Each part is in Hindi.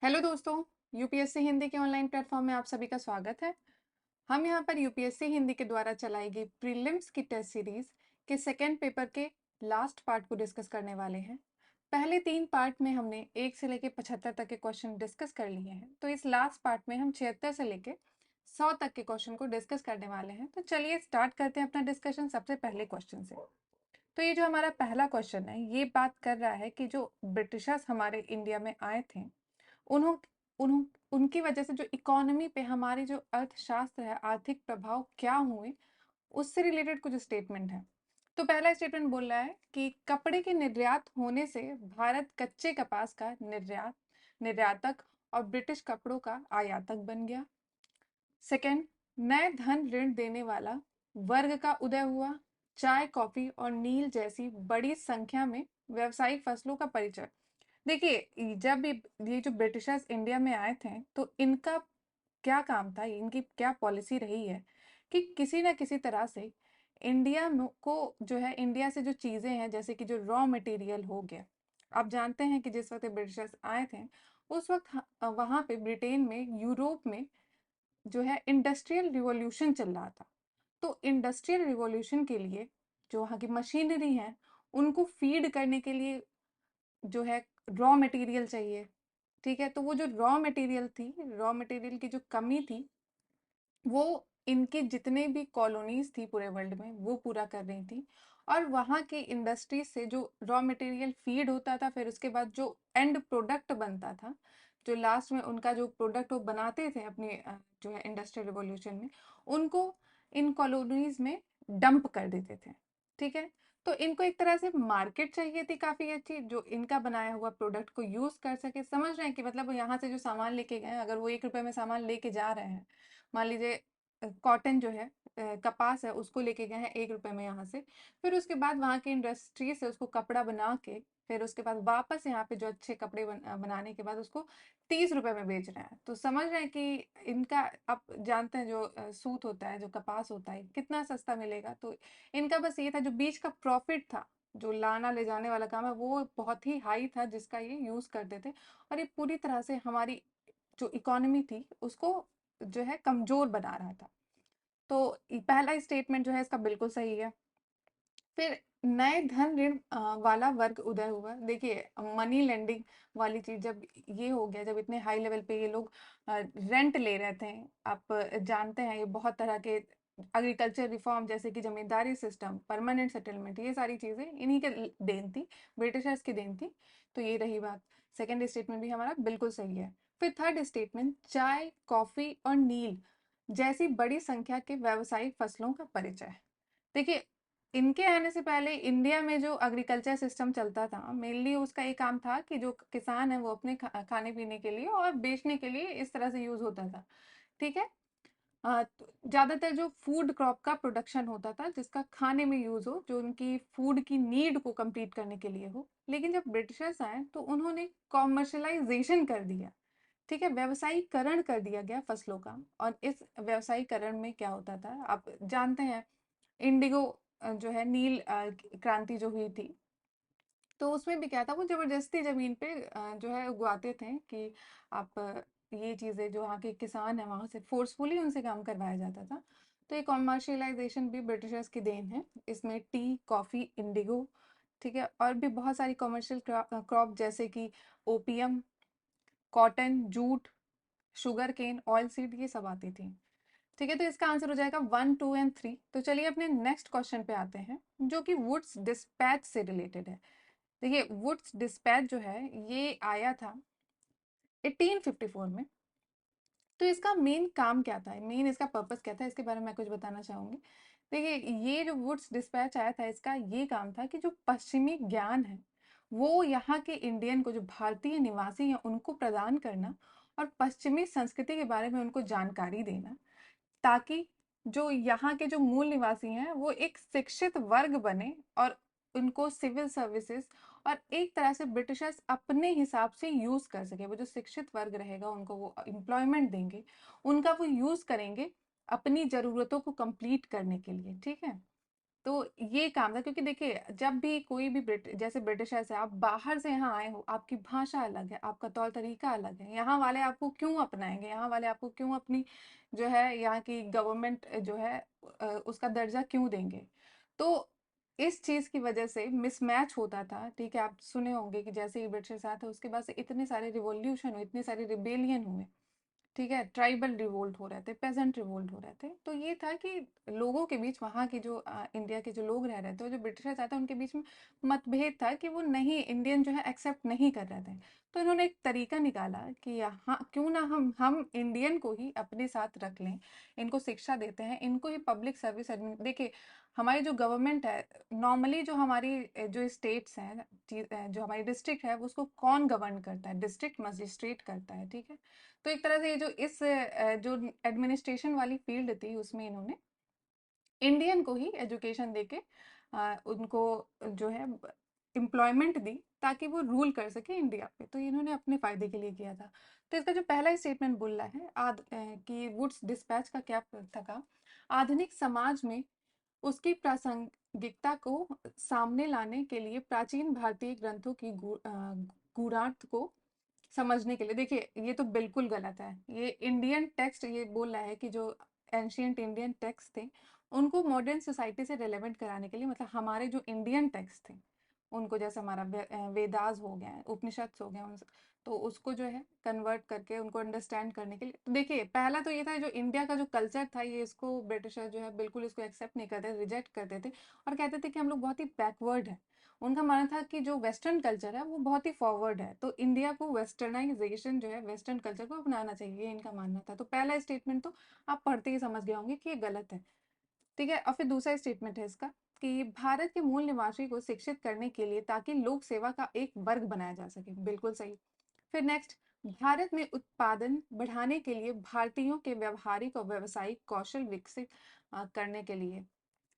हेलो दोस्तों, यूपीएससी हिंदी के ऑनलाइन प्लेटफॉर्म में आप सभी का स्वागत है। हम यहाँ पर यूपीएससी हिंदी के द्वारा चलाई गई प्रीलिम्स की टेस्ट सीरीज के सेकेंड पेपर के लास्ट पार्ट को डिस्कस करने वाले हैं। पहले 3 पार्ट में हमने 1 से लेकर 75 तक के क्वेश्चन डिस्कस कर लिए हैं, तो इस लास्ट पार्ट में हम 76 से लेकर 100 तक के क्वेश्चन को डिस्कस करने वाले हैं। तो चलिए स्टार्ट करते हैं अपना डिस्कशन सबसे पहले क्वेश्चन से। तो ये जो हमारा पहला क्वेश्चन है, ये बात कर रहा है कि जो ब्रिटिशर्स हमारे इंडिया में आए थे, उन्हों उन्हों उनकी वजह से जो इकोनॉमी पे हमारे जो अर्थशास्त्र है, आर्थिक प्रभाव क्या हुए, उससे रिलेटेड कुछ स्टेटमेंट है। तो पहला स्टेटमेंट बोल रहा है कि कपड़े के निर्यात होने से भारत कच्चे कपास का निर्यातक और ब्रिटिश कपड़ों का आयातक बन गया। सेकंड, नए धन ऋण देने वाला वर्ग का उदय हुआ। चाय, कॉफी और नील जैसी बड़ी संख्या में व्यावसायिक फसलों का परिचय। देखिए, जब ये जो ब्रिटिशर्स इंडिया में आए थे, तो इनका क्या काम था, इनकी क्या पॉलिसी रही है कि किसी ना किसी तरह से को जो है, इंडिया से जो चीज़ें हैं, जैसे कि जो रॉ मटेरियल हो गया। आप जानते हैं कि जिस वक्त ब्रिटिशर्स आए थे, उस वक्त वहाँ पे ब्रिटेन में, यूरोप में जो है इंडस्ट्रियल रिवॉल्यूशन चल रहा था। तो इंडस्ट्रियल रिवॉल्यूशन के लिए जो वहाँ की मशीनरी है, उनको फीड करने के लिए जो है रॉ मटेरियल चाहिए। ठीक है, तो वो जो रॉ मटेरियल थी, रॉ मटेरियल की जो कमी थी, वो इनके जितने भी कॉलोनीज थी पूरे वर्ल्ड में, वो पूरा कर रही थी। और वहाँ की इंडस्ट्री से जो रॉ मटेरियल फीड होता था, फिर उसके बाद जो एंड प्रोडक्ट बनता था, जो लास्ट में उनका जो प्रोडक्ट वो बनाते थे अपने जो है इंडस्ट्रियल रिवॉल्यूशन में, उनको इन कॉलोनीज में डंप कर देते थे। ठीक है, तो इनको एक तरह से मार्केट चाहिए थी काफी अच्छी, जो इनका बनाया हुआ प्रोडक्ट को यूज कर सके। समझ रहे हैं कि मतलब यहाँ से जो सामान लेके गए, अगर वो 1 रुपए में सामान लेके जा रहे हैं, मान लीजिए कॉटन जो है, कपास है, उसको लेके गए हैं 1 रुपए में यहाँ से, फिर उसके बाद वहाँ की इंडस्ट्री से उसको कपड़ा बना के, फिर उसके बाद वापस यहाँ पे जो अच्छे कपड़े बनाने के बाद उसको 30 रुपए में बेच रहे हैं। तो समझ रहे हैं कि इनका, आप जानते हैं जो सूत होता है, जो कपास होता है, कितना सस्ता मिलेगा। तो इनका बस ये था, जो बीच का प्रॉफिट था, जो लाना ले जाने वाला काम है, वो बहुत ही हाई था, जिसका ये यूज करते थे। और ये पूरी तरह से हमारी जो इकोनॉमी थी, उसको जो है कमजोर बना रहा था। तो पहला स्टेटमेंट जो है इसका बिल्कुल सही है। फिर नए धन ऋण वाला वर्ग उदय हुआ। देखिए, मनी लेंडिंग वाली चीज जब ये हो गया, जब इतने हाई लेवल पे ये लोग रेंट ले रहे थे, आप जानते हैं ये बहुत तरह के एग्रीकल्चर रिफॉर्म, जैसे कि जमींदारी सिस्टम, परमानेंट सेटलमेंट, ये सारी चीजें इन्हीं के देन थी, ब्रिटिशर्स की देन थी। तो ये रही बात। सेकेंड स्टेटमेंट भी हमारा बिल्कुल सही है। फिर थर्ड स्टेटमेंट, चाय, कॉफी और नील जैसी बड़ी संख्या के व्यावसायिक फसलों का परिचय। देखिए, इनके आने से पहले इंडिया में जो एग्रीकल्चर सिस्टम चलता था, मेनली उसका एक काम था कि जो किसान है वो अपने खाने पीने के लिए और बेचने के लिए इस तरह से यूज होता था। ठीक है, तो ज्यादातर जो फूड क्रॉप का प्रोडक्शन होता था, जिसका खाने में यूज हो, जो उनकी फूड की नीड को कंप्लीट करने के लिए हो। लेकिन जब ब्रिटिशर्स आए, तो उन्होंने कॉमर्शलाइजेशन कर दिया। ठीक है, व्यवसायीकरण कर दिया गया फसलों का। और इस व्यवसायीकरण में क्या होता था, आप जानते हैं, इंडिगो जो है, नील क्रांति जो हुई थी, तो उसमें भी क्या था, वो जबरदस्ती जमीन पे जो है उगवाते थे कि आप ये चीजें, जो वहाँ के किसान है, वहां से फोर्सफुली उनसे काम करवाया जाता था। तो ये कॉमर्शियलाइजेशन भी ब्रिटिशर्स की देन है। इसमें टी, कॉफी, इंडिगो, ठीक है, और भी बहुत सारी कॉमर्शियल क्रॉप जैसे कि opium, cotton, jute, sugar cane, oil seed, ये सब आती थी। ठीक है, तो इसका आंसर हो जाएगा 1, 2 एंड 3। तो चलिए अपने नेक्स्ट क्वेश्चन पे आते हैं, जो कि वुड्स डिस्पैच से रिलेटेड है। देखिए, वुड्स डिस्पैच जो है, ये आया था 1854 में। तो इसका मेन काम क्या था, मेन इसका पर्पस क्या था, इसके बारे में मैं कुछ बताना चाहूंगी। देखिए, ये जो वुड्स डिस्पैच आया था, इसका ये काम था कि जो पश्चिमी ज्ञान है, वो यहाँ के इंडियन को, जो भारतीय निवासी हैं, उनको प्रदान करना, और पश्चिमी संस्कृति के बारे में उनको जानकारी देना, ताकि जो यहाँ के जो मूल निवासी हैं, वो एक शिक्षित वर्ग बने, और उनको सिविल सर्विसेज और एक तरह से ब्रिटिशर्स अपने हिसाब से यूज कर सके। वो जो शिक्षित वर्ग रहेगा, उनको वो एम्प्लॉयमेंट देंगे, उनका वो यूज करेंगे अपनी जरूरतों को कंप्लीट करने के लिए। ठीक है, तो ये काम था, क्योंकि देखिए जब भी कोई भी जैसे ब्रिटिशर्स है, आप बाहर से यहाँ आए हो, आपकी भाषा अलग है, आपका तौर तरीका अलग है, यहाँ वाले आपको क्यों अपनाएंगे, यहाँ वाले आपको क्यों अपनी जो है यहाँ की गवर्नमेंट जो है उसका दर्जा क्यों देंगे। तो इस चीज की वजह से मिसमैच होता था। ठीक है, आप सुने होंगे कि जैसे ही ब्रिटिशर्स आए थे उसके बाद से इतने सारे रिवॉल्यूशन हुए, इतने सारे रिबेलियन हुए। ठीक है, ट्राइबल रिवोल्ट हो रहे थे, पेजेंट रिवोल्ट हो रहे थे। तो ये था कि लोगों के बीच, वहाँ की जो इंडिया के जो लोग रह रहे थे, जो ब्रिटिशर्स आए थे, उनके बीच में मतभेद था कि वो नहीं, इंडियन जो है एक्सेप्ट नहीं कर रहे थे। तो इन्होंने एक तरीका निकाला कि यहाँ क्यों ना हम इंडियन को ही अपने साथ रख लें, इनको शिक्षा देते हैं, इनको ही पब्लिक सर्विस देखिए हमारी जो गवर्नमेंट है, नॉर्मली जो हमारी जो स्टेट्स हैं, जो हमारी डिस्ट्रिक्ट है, उसको कौन गवर्न करता है? डिस्ट्रिक्ट मजिस्ट्रेट करता है। ठीक है, तो एक तरह से ये जो इस जो एडमिनिस्ट्रेशन वाली फील्ड थी, उसमें इन्होंने इंडियन को ही एजुकेशन देके उनको जो है एम्प्लॉयमेंट दी, ताकि वो रूल कर सके इंडिया पे। तो इन्होंने अपने फायदे के लिए किया था। तो इसका जो पहला स्टेटमेंट बोल रहा है कि वुड्स डिस्पैच का क्या था, आधुनिक समाज में उसकी प्रासंगिकता को सामने लाने के लिए प्राचीन भारतीय ग्रंथों की गूढ़ार्थ को समझने के लिए। देखिए ये तो बिल्कुल गलत है। ये इंडियन टेक्स्ट ये बोल रहा है कि जो एंशियंट इंडियन टेक्स्ट थे, उनको मॉडर्न सोसाइटी से रिलेवेंट कराने के लिए, मतलब हमारे जो इंडियन टेक्स्ट थे उनको, जैसे हमारा वेदास हो गया, उपनिषद हो गया, तो उसको जो है कन्वर्ट करके उनको अंडरस्टैंड करने के लिए। तो देखिए पहला तो ये था, जो इंडिया का जो कल्चर था, ये इसको ब्रिटिशर जो है बिल्कुल इसको एक्सेप्ट नहीं करते, रिजेक्ट करते थे और कहते थे कि हम लोग बहुत ही बैकवर्ड है। उनका मानना था कि जो वेस्टर्न कल्चर है वो बहुत ही फॉरवर्ड है, तो इंडिया को वेस्टर्नाइजेशन जो है, वेस्टर्न कल्चर को अपनाना चाहिए, ये इनका मानना था। तो पहला स्टेटमेंट तो आप पढ़ते ही समझ गए होंगे कि ये गलत है। ठीक है, और फिर दूसरा स्टेटमेंट है इसका कि भारत के मूल निवासी को शिक्षित करने के लिए, ताकि लोक सेवा का एक वर्ग बनाया जा सके। बिल्कुल सही। फिर नेक्स्ट, भारत में उत्पादन बढ़ाने के लिए भारतीयों के व्यवहारिक और व्यावसायिक कौशल विकसित करने के लिए,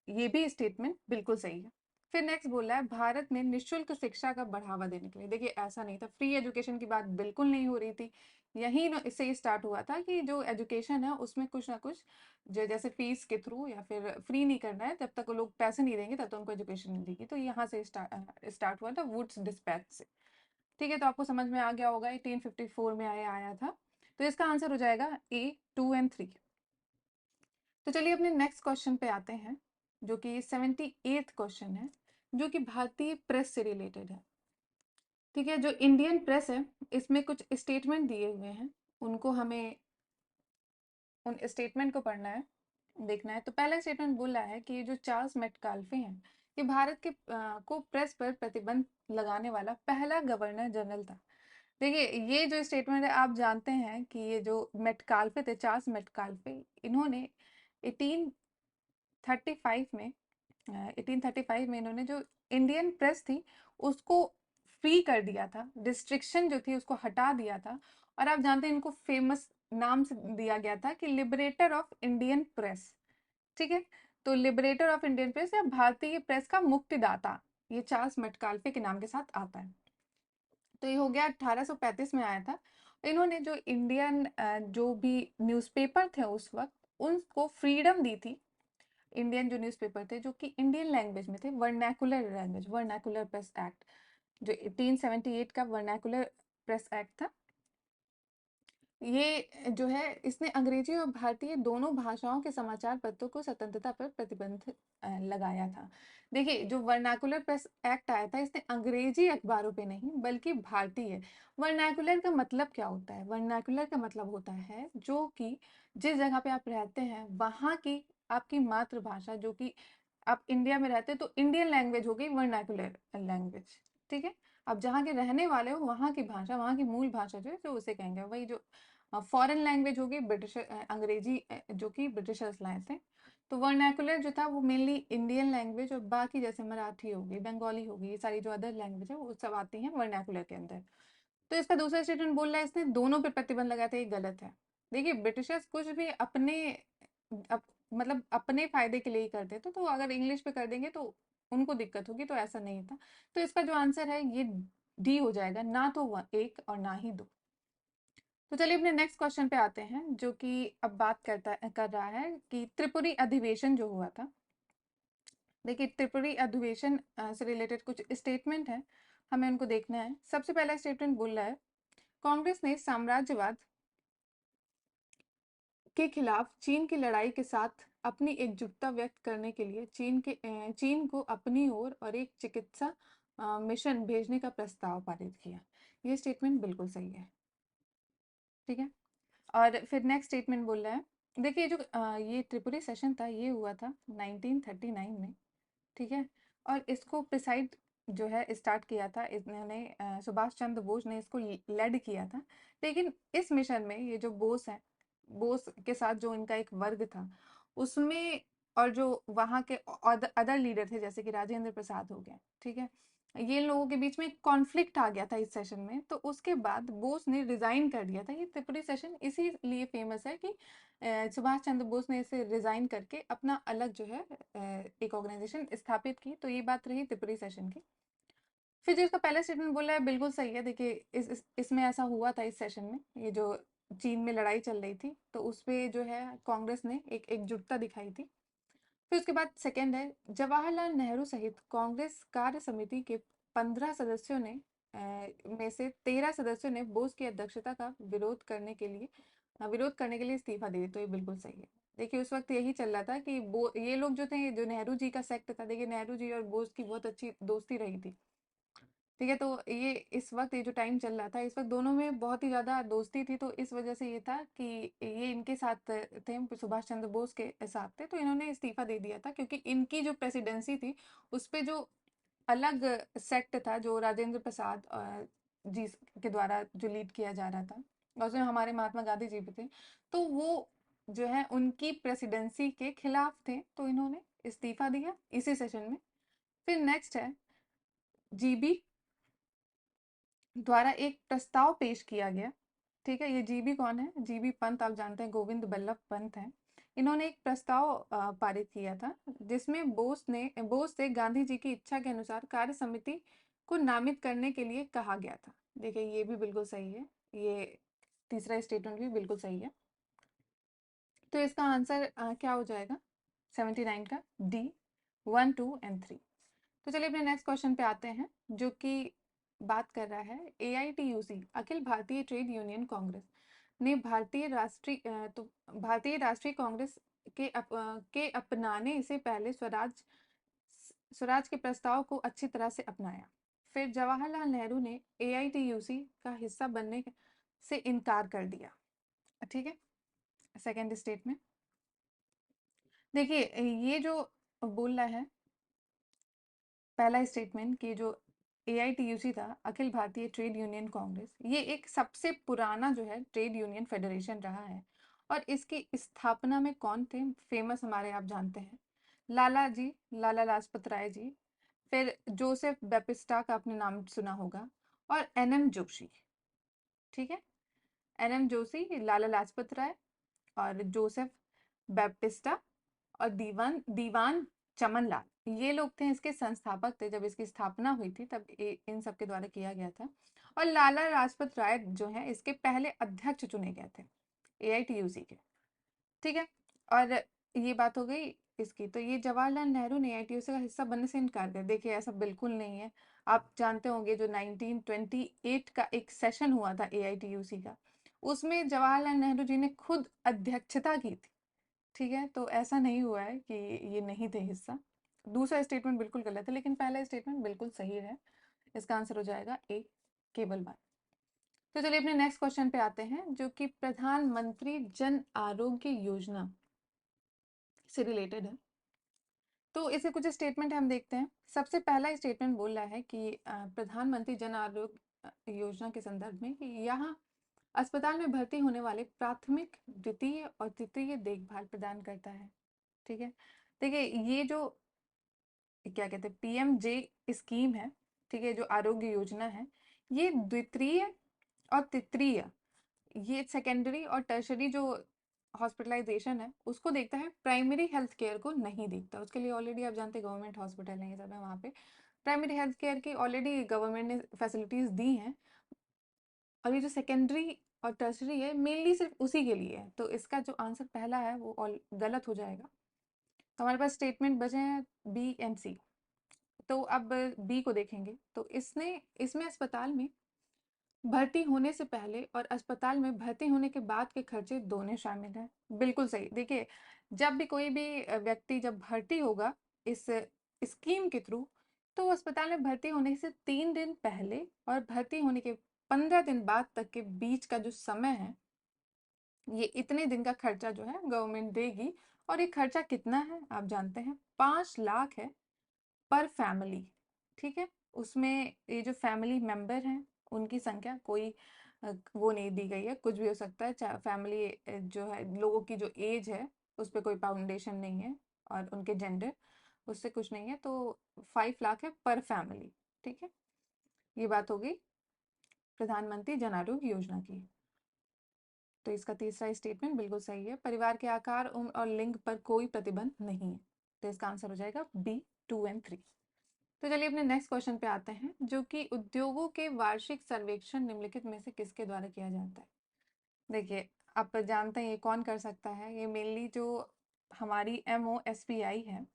ये भी स्टेटमेंट बिल्कुल सही है। फिर नेक्स्ट बोला है भारत में निशुल्क शिक्षा का बढ़ावा देने के लिए। देखिए ऐसा नहीं था, फ्री एजुकेशन की बात बिल्कुल नहीं हो रही थी। यही इससे ही स्टार्ट हुआ था कि जो एजुकेशन है उसमें कुछ ना कुछ जो, जैसे फीस के थ्रू या फिर फ्री नहीं करना है, जब तक वो लोग पैसे नहीं देंगे तब तक उनको एजुकेशन नहीं देगी। तो यहाँ से स्टार्ट हुआ था वुड्स डिस्पैच से। ठीक है, तो आपको समझ में आ गया होगा, 1854 में आया था। तो इसका आंसर हो जाएगा ए, 2 और 3। तो चलिए अपने नेक्स्ट क्वेश्चन पे आते हैं, जो कि 78th क्वेश्चन है, जो कि भारतीय प्रेस से रिलेटेड है। ठीक है, जो इंडियन प्रेस है, इसमें कुछ स्टेटमेंट दिए हुए हैं, उनको हमें उन स्टेटमेंट को पढ़ना है, देखना है। तो पहला स्टेटमेंट बोल रहा है कि ये जो चार्ल्स मेटकाल्फे हैं, ये भारत के को प्रेस पर प्रतिबंध लगाने वाला पहला गवर्नर जनरल था। देखिए ये जो स्टेटमेंट है, आप जानते हैं कि ये जो मेटकाल्फे थे, चार्ल्स मेटकाल्फे, इन्होंने 1835 में 1835 में इन्होंने जो इंडियन प्रेस थी उसको फ्री कर दिया था, रिस्ट्रिक्शन जो थी उसको हटा दिया था। और आप जानते हैं इनको फेमस नाम से दिया गया था कि लिबरेटर ऑफ इंडियन प्रेस। ठीक है, तो लिबरेटर ऑफ इंडियन प्रेस या भारतीय प्रेस का मुक्तिदाता, ये चार्ल्स मेटकाल्फे के नाम के साथ आता है। तो ये हो गया 1835 में आया था। इन्होंने जो इंडियन जो भी न्यूज़पेपर थे उस वक्त, उनको फ्रीडम दी थी। इंडियन जो न्यूज़पेपर थे जो कि इंडियन लैंग्वेज में थे, vernacular language, vernacular press act, जो 1878 का वर्नाकुलर प्रेस एक्ट था, ये जो है इसने अंग्रेजी और भारतीय दोनों भाषाओं के समाचार पत्रों को स्वतंत्रता पर प्रतिबंध लगाया था। देखिए जो वर्नाकुलर प्रेस एक्ट आया था, इसने अंग्रेजी अखबारों पे नहीं बल्कि भारतीय। वर्नाकुलर का मतलब क्या होता है? वर्नाकुलर का मतलब होता है जो कि जिस जगह पे आप रहते हैं वहाँ की आपकी मातृभाषा, जो कि आप इंडिया में रहते हैं तो इंडियन लैंग्वेज हो गई वर्नाकुलर लैंग्वेज। ठीक है, आप जहाँ के रहने वाले हो वहाँ की भाषा, वहाँ की मूल भाषा जो है, जो उसे कहेंगे। वही जो फॉरेन लैंग्वेज होगी ब्रिटिश अंग्रेजी, जो कि ब्रिटिशर्स लाए थे। तो वर्नाकुलर जो था वो मेनली इंडियन लैंग्वेज, और बाकी जैसे मराठी होगी, बंगाली होगी, ये सारी जो अदर लैंग्वेज है वो सब आती हैं वर्नाकुलर के अंदर। तो इसका दूसरा स्टेटमेंट बोल रहा है इसने दोनों पे प्रतिबंध लगाया था, ये गलत है। देखिए ब्रिटिशर्स कुछ भी अपने मतलब अपने फायदे के लिए ही करते थे, तो अगर इंग्लिश पे कर देंगे तो उनको दिक्कत होगी, तो ऐसा नहीं था। तो इसका जो आंसर है ये डी हो जाएगा, ना तो एक और ना ही दो। तो चलिए अपने नेक्स्ट क्वेश्चन पे आते हैं, जो कि अब बात कर रहा है कि त्रिपुरी अधिवेशन जो हुआ था, देखिए त्रिपुरी अधिवेशन से रिलेटेड कुछ स्टेटमेंट है, हमें उनको देखना है। सबसे पहला स्टेटमेंट बोल रहा है, कांग्रेस ने साम्राज्यवाद के खिलाफ चीन की लड़ाई के साथ अपनी एकजुटता व्यक्त करने के लिए चीन को अपनी ओर और एक चिकित्सा मिशन भेजने का प्रस्ताव पारित किया। ये स्टेटमेंट बिल्कुल सही है, ठीक है। और फिर नेक्स्ट स्टेटमेंट बोल रहा है, देखिए जो ये त्रिपुरी सेशन था ये हुआ था 1939 में, ठीक है। और इसको प्रिसाइड जो है स्टार्ट किया था इन्होंने, सुभाष चंद्र बोस ने इसको लेड किया था। लेकिन इस मिशन में ये जो बोस है, बोस के साथ जो इनका एक वर्ग था उसमें, और जो वहाँ के अदर लीडर थे जैसे कि राजेंद्र प्रसाद हो गए, ठीक है, ये लोगों के बीच में कॉन्फ्लिक्ट आ गया था इस सेशन में। तो उसके बाद बोस ने रिजाइन कर दिया था। ये त्रिपुरी सेशन इसीलिए फेमस है कि सुभाष चंद्र बोस ने इसे रिजाइन करके अपना अलग जो है एक ऑर्गेनाइजेशन स्थापित की। तो ये बात रही त्रिपुरी सेशन की। फिर जो इसका पहला स्टेटमेंट बोला है बिल्कुल सही है। देखिए इसमें ऐसा हुआ था इस सेशन में, ये जो चीन में लड़ाई चल रही थी तो उस पे जो है कांग्रेस ने एक एकजुटता दिखाई थी। फिर उसके बाद सेकंड है, जवाहरलाल नेहरू सहित कांग्रेस कार्य समिति के 15 सदस्यों ने में से 13 सदस्यों ने बोस की अध्यक्षता का विरोध करने के लिए इस्तीफा दे दिया। तो ये बिल्कुल सही है। देखिए उस वक्त यही चल रहा था कि ये लोग जो थे, जो नेहरू जी का सेक्ट था, देखिए नेहरू जी और बोस की बहुत अच्छी दोस्ती रही थी, ठीक है। तो ये इस वक्त ये जो टाइम चल रहा था इस वक्त दोनों में बहुत ही ज्यादा दोस्ती थी। तो इस वजह से ये था कि ये इनके साथ थे, सुभाष चंद्र बोस के साथ थे, तो इन्होंने इस्तीफा दे दिया था क्योंकि इनकी जो प्रेसिडेंसी थी उस पे जो अलग सेक्ट था जो राजेंद्र प्रसाद जी के द्वारा जो लीड किया जा रहा था, और उसमें हमारे महात्मा गांधी जी भी थे, तो वो जो है उनकी प्रेसिडेंसी के खिलाफ थे, तो इन्होंने इस्तीफा दिया इसी सेशन में। फिर नेक्स्ट है, जीबी द्वारा एक प्रस्ताव पेश किया गया, ठीक है। ये जीबी कौन है? जीबी पंत आप जानते हैं, गोविंद बल्लभ पंत हैं। इन्होंने एक प्रस्ताव पारित किया था जिसमें बोस से गांधी जी की इच्छा के अनुसार कार्य समिति को नामित करने के लिए कहा गया था। देखिए ये भी बिल्कुल सही है, ये तीसरा स्टेटमेंट भी बिल्कुल सही है। तो इसका आंसर क्या हो जाएगा 79 का? D, 1, 2 and 3। तो चलिए अपने नेक्स्ट क्वेश्चन पे आते हैं, जो कि बात कर रहा है AITUC Akhil Bharatiya trade union Congress ने भारतीय राष्ट्रीय कांग्रेस के अपनाने से पहले स्वराज के प्रस्ताव को अच्छी तरह से अपनाया। फिर जवाहरलाल नेहरू ने AITUC का हिस्सा बनने से इनकार कर दिया, ठीक है। सेकेंड स्टेटमेंट देखिए, ये जो बोल रहा है पहला स्टेटमेंट कि जो AITUC था, अखिल भारतीय ट्रेड यूनियन कांग्रेस, ये एक सबसे पुराना जो है ट्रेड यूनियन फेडरेशन रहा है। और इसकी स्थापना में कौन थे फेमस हमारे, आप जानते हैं, लाला लाजपत राय जी, फिर जोसेफ बेपिस्टा का आपने नाम सुना होगा, और NM जोशी, ठीक है। NM जोशी, लाला लाजपत राय और जोसेफ बैप्टिस्टा और दीवान चमन लाल, ये लोग थे इसके संस्थापक थे। जब इसकी स्थापना हुई थी तब इन सब के द्वारा किया गया था। और लाला लाजपत राय जो है इसके पहले अध्यक्ष चुने गए थे AITUC के, ठीक है। और ये बात हो गई इसकी। तो ये जवाहरलाल नेहरू ने AITUC का हिस्सा बनने से इनकार कर, देखिए ऐसा बिल्कुल नहीं है। आप जानते होंगे जो 1928 का एक सेशन हुआ था AITUC का, उसमें जवाहरलाल नेहरू जी ने खुद अध्यक्षता की थी, ठीक है। तो ऐसा नहीं हुआ है कि ये नहीं थे हिस्सा। दूसरा स्टेटमेंट बिल्कुल गलत है, लेकिन पहला स्टेटमेंट बिल्कुल सही है। इसका आंसर हो जाएगा ए, केवल बात। तो चलिए अपने नेक्स्ट क्वेश्चन पे आते हैं, जो कि प्रधानमंत्री जन आरोग्य योजना से रिलेटेड है। तो इसे कुछ स्टेटमेंट हम देखते हैं। सबसे पहला स्टेटमेंट बोल रहा है कि प्रधानमंत्री जन आरोग्य योजना के संदर्भ में कि यहाँ अस्पताल में भर्ती होने वाले प्राथमिक, द्वितीय और तृतीय देखभाल प्रदान करता है, ठीक है। देखिए ये जो क्या कहते हैं PMJ स्कीम है, ठीक है, जो आरोग्य योजना है, ये द्वितीय और तृतीय, ये सेकेंडरी और टर्शरी जो हॉस्पिटलाइजेशन है उसको देखता है, प्राइमरी हेल्थ केयर को नहीं देखता। उसके लिए ऑलरेडी आप जानते हैं गवर्नमेंट हॉस्पिटल है, ये सब है, वहाँ पे प्राइमरी हेल्थ केयर की ऑलरेडी गवर्नमेंट ने फैसिलिटीज दी हैं। और ये जो सेकेंडरी और टर्शरी है मेनली सिर्फ उसी के लिए है। तो इसका जो आंसर पहला है वो गलत हो जाएगा। तो हमारे पास स्टेटमेंट बचे हैं बी एंड सी। तो अब बी को देखेंगे तो इसमें अस्पताल में भर्ती होने से पहले और अस्पताल में भर्ती होने के बाद के खर्चे दोनों शामिल हैं। बिल्कुल सही। देखिए, जब भी कोई भी व्यक्ति जब भर्ती होगा इस स्कीम के थ्रू, तो अस्पताल में भर्ती होने से 3 दिन पहले और भर्ती होने के 15 दिन बाद तक के बीच का जो समय है, ये इतने दिन का खर्चा जो है गवर्नमेंट देगी। और ये खर्चा कितना है आप जानते हैं, 5 लाख है पर फैमिली। ठीक है, उसमें ये जो फैमिली मेंबर हैं उनकी संख्या कोई वो नहीं दी गई है, कुछ भी हो सकता है। फैमिली जो है, लोगों की जो एज है उस पर कोई फाउंडेशन नहीं है, और उनके जेंडर, उससे कुछ नहीं है। तो 5 लाख है पर फैमिली। ठीक है, ये बात हो गई प्रधानमंत्री जन आरोग्य योजना की। तो इसका तीसरा स्टेटमेंट बिल्कुल सही है। परिवार के आकार, उम्र और लिंग पर कोई प्रतिबंध नहीं है। तो इसका आंसर हो जाएगा बी, 2 एंड 3। तो चलिए अपने नेक्स्ट क्वेश्चन पे आते हैं, जो कि उद्योगों के वार्षिक सर्वेक्षण निम्नलिखित में से किसके द्वारा किया जाता है। देखिए, आप जानते हैं ये कौन कर सकता है। ये मेनली जो हमारी MOSPI है,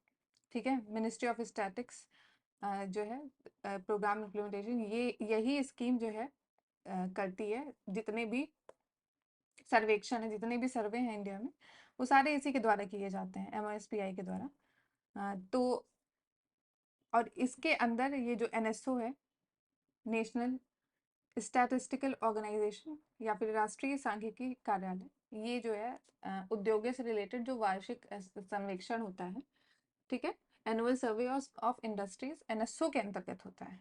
ठीक है, मिनिस्ट्री ऑफ स्टैटिक्स जो है, प्रोग्राम इम्प्लीमेंटेशन, ये यही स्कीम जो है करती है। जितने भी सर्वेक्षण है, जितने भी सर्वे हैं इंडिया में, वो सारे इसी के द्वारा किए जाते हैं, MOSPI के द्वारा। तो और इसके अंदर ये जो NSO है, नेशनल स्टैटिस्टिकल ऑर्गेनाइजेशन, या फिर राष्ट्रीय सांख्यिकी कार्यालय, ये जो है उद्योगों से रिलेटेड जो वार्षिक सर्वेक्षण होता है, ठीक है, annual survey of industries, NSO के अंतर्गत होता है।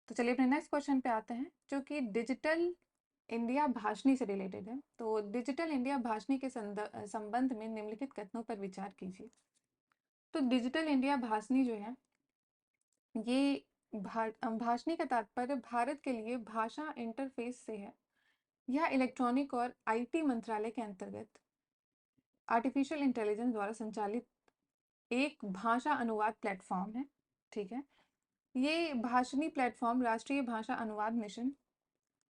तो चलिए अपने नेक्स्ट क्वेश्चन पे आते हैं, जो कि डिजिटल इंडिया भाषणी से रिलेटेड है। तो डिजिटल इंडिया भाषणी के संबंध में निम्नलिखित कथनों पर विचार कीजिए। तो डिजिटल इंडिया भाषणी जो है, ये भाषणी का तात्पर्य भारत के लिए भाषा इंटरफेस से है। यह इलेक्ट्रॉनिक और IT मंत्रालय के अंतर्गत आर्टिफिशियल इंटेलिजेंस द्वारा संचालित एक भाषा अनुवाद प्लेटफॉर्म है। ठीक है, ये भाषणी प्लेटफॉर्म राष्ट्रीय भाषा अनुवाद मिशन